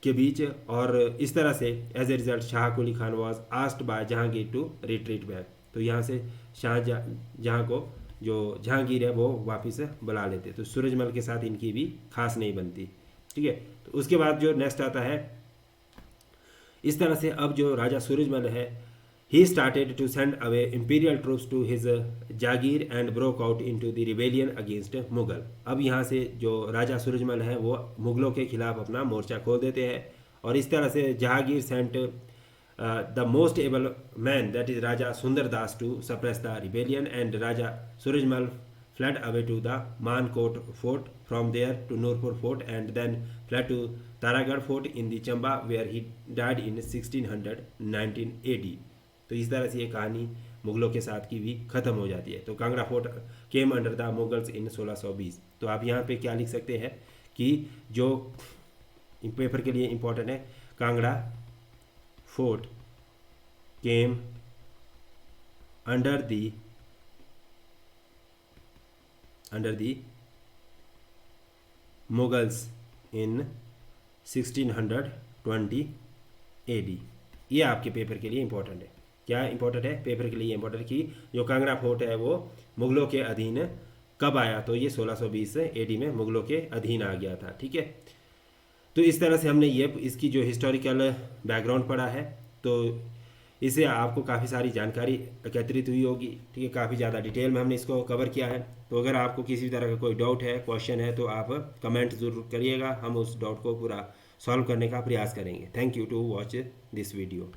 के बीच, और इस तरह से as a result Shah Quli Khan was asked by Jahangir to retreat back. तो यहाँ से जहाँ को जो जहांगीर है वो वापस बुला लेते। तो सूरजमल के साथ इनकी भी खास नहीं बनती, ठीक है। तो उसके बाद जो नेक्स्ट आता है, इस तरह से अब जो राजा सूरजमल है, he started to send away imperial troops to his Jagir and broke out into the rebellion against Mughal. अब यहाँ से जो राजा सूरजमल है वो मुगलों के खिलाफ अपना मोर्चा खोल देते हैं, और इस तरह से Jahangir sent the most able man that is Raja Sundar Das to suppress the rebellion, and Raja Surajmal fled away to the Mankote fort, from there to Nurpur fort, and then fled to Taragarh fort in the Chamba, where he died in 1619 AD। तो इस तरह से ये कहानी मुगलों के साथ की भी ख़त्म हो जाती है। तो Kangra fort came under the Mughals in 1620। तो आप यहाँ पे क्या लिख सकते हैं कि जो पेपर के लिए इम्पोर्टेंट है, Kangra fort came under the Mughals in 1620 AD। ये आपके पेपर के लिए इम्पोर्टेंट है। क्या इम्पोर्टेंट है पेपर के लिए? इम्पोर्टेंट कि जो कांगड़ा फोर्ट है वो मुगलों के अधीन कब आया, तो ये 1620 AD में मुगलों के अधीन आ गया था, ठीक है। तो इस तरह से हमने ये इसकी जो हिस्टोरिकल बैकग्राउंड पढ़ा है, तो इससे आपको काफ़ी सारी जानकारी एकत्रित हुई होगी, ठीक है। काफ़ी ज़्यादा डिटेल में हमने इसको कवर किया है। तो अगर आपको किसी भी तरह का कोई डाउट है, क्वेश्चन है, तो आप कमेंट ज़रूर करिएगा, हम उस डाउट को पूरा सॉल्व करने का प्रयास करेंगे। Thank you to watch this video.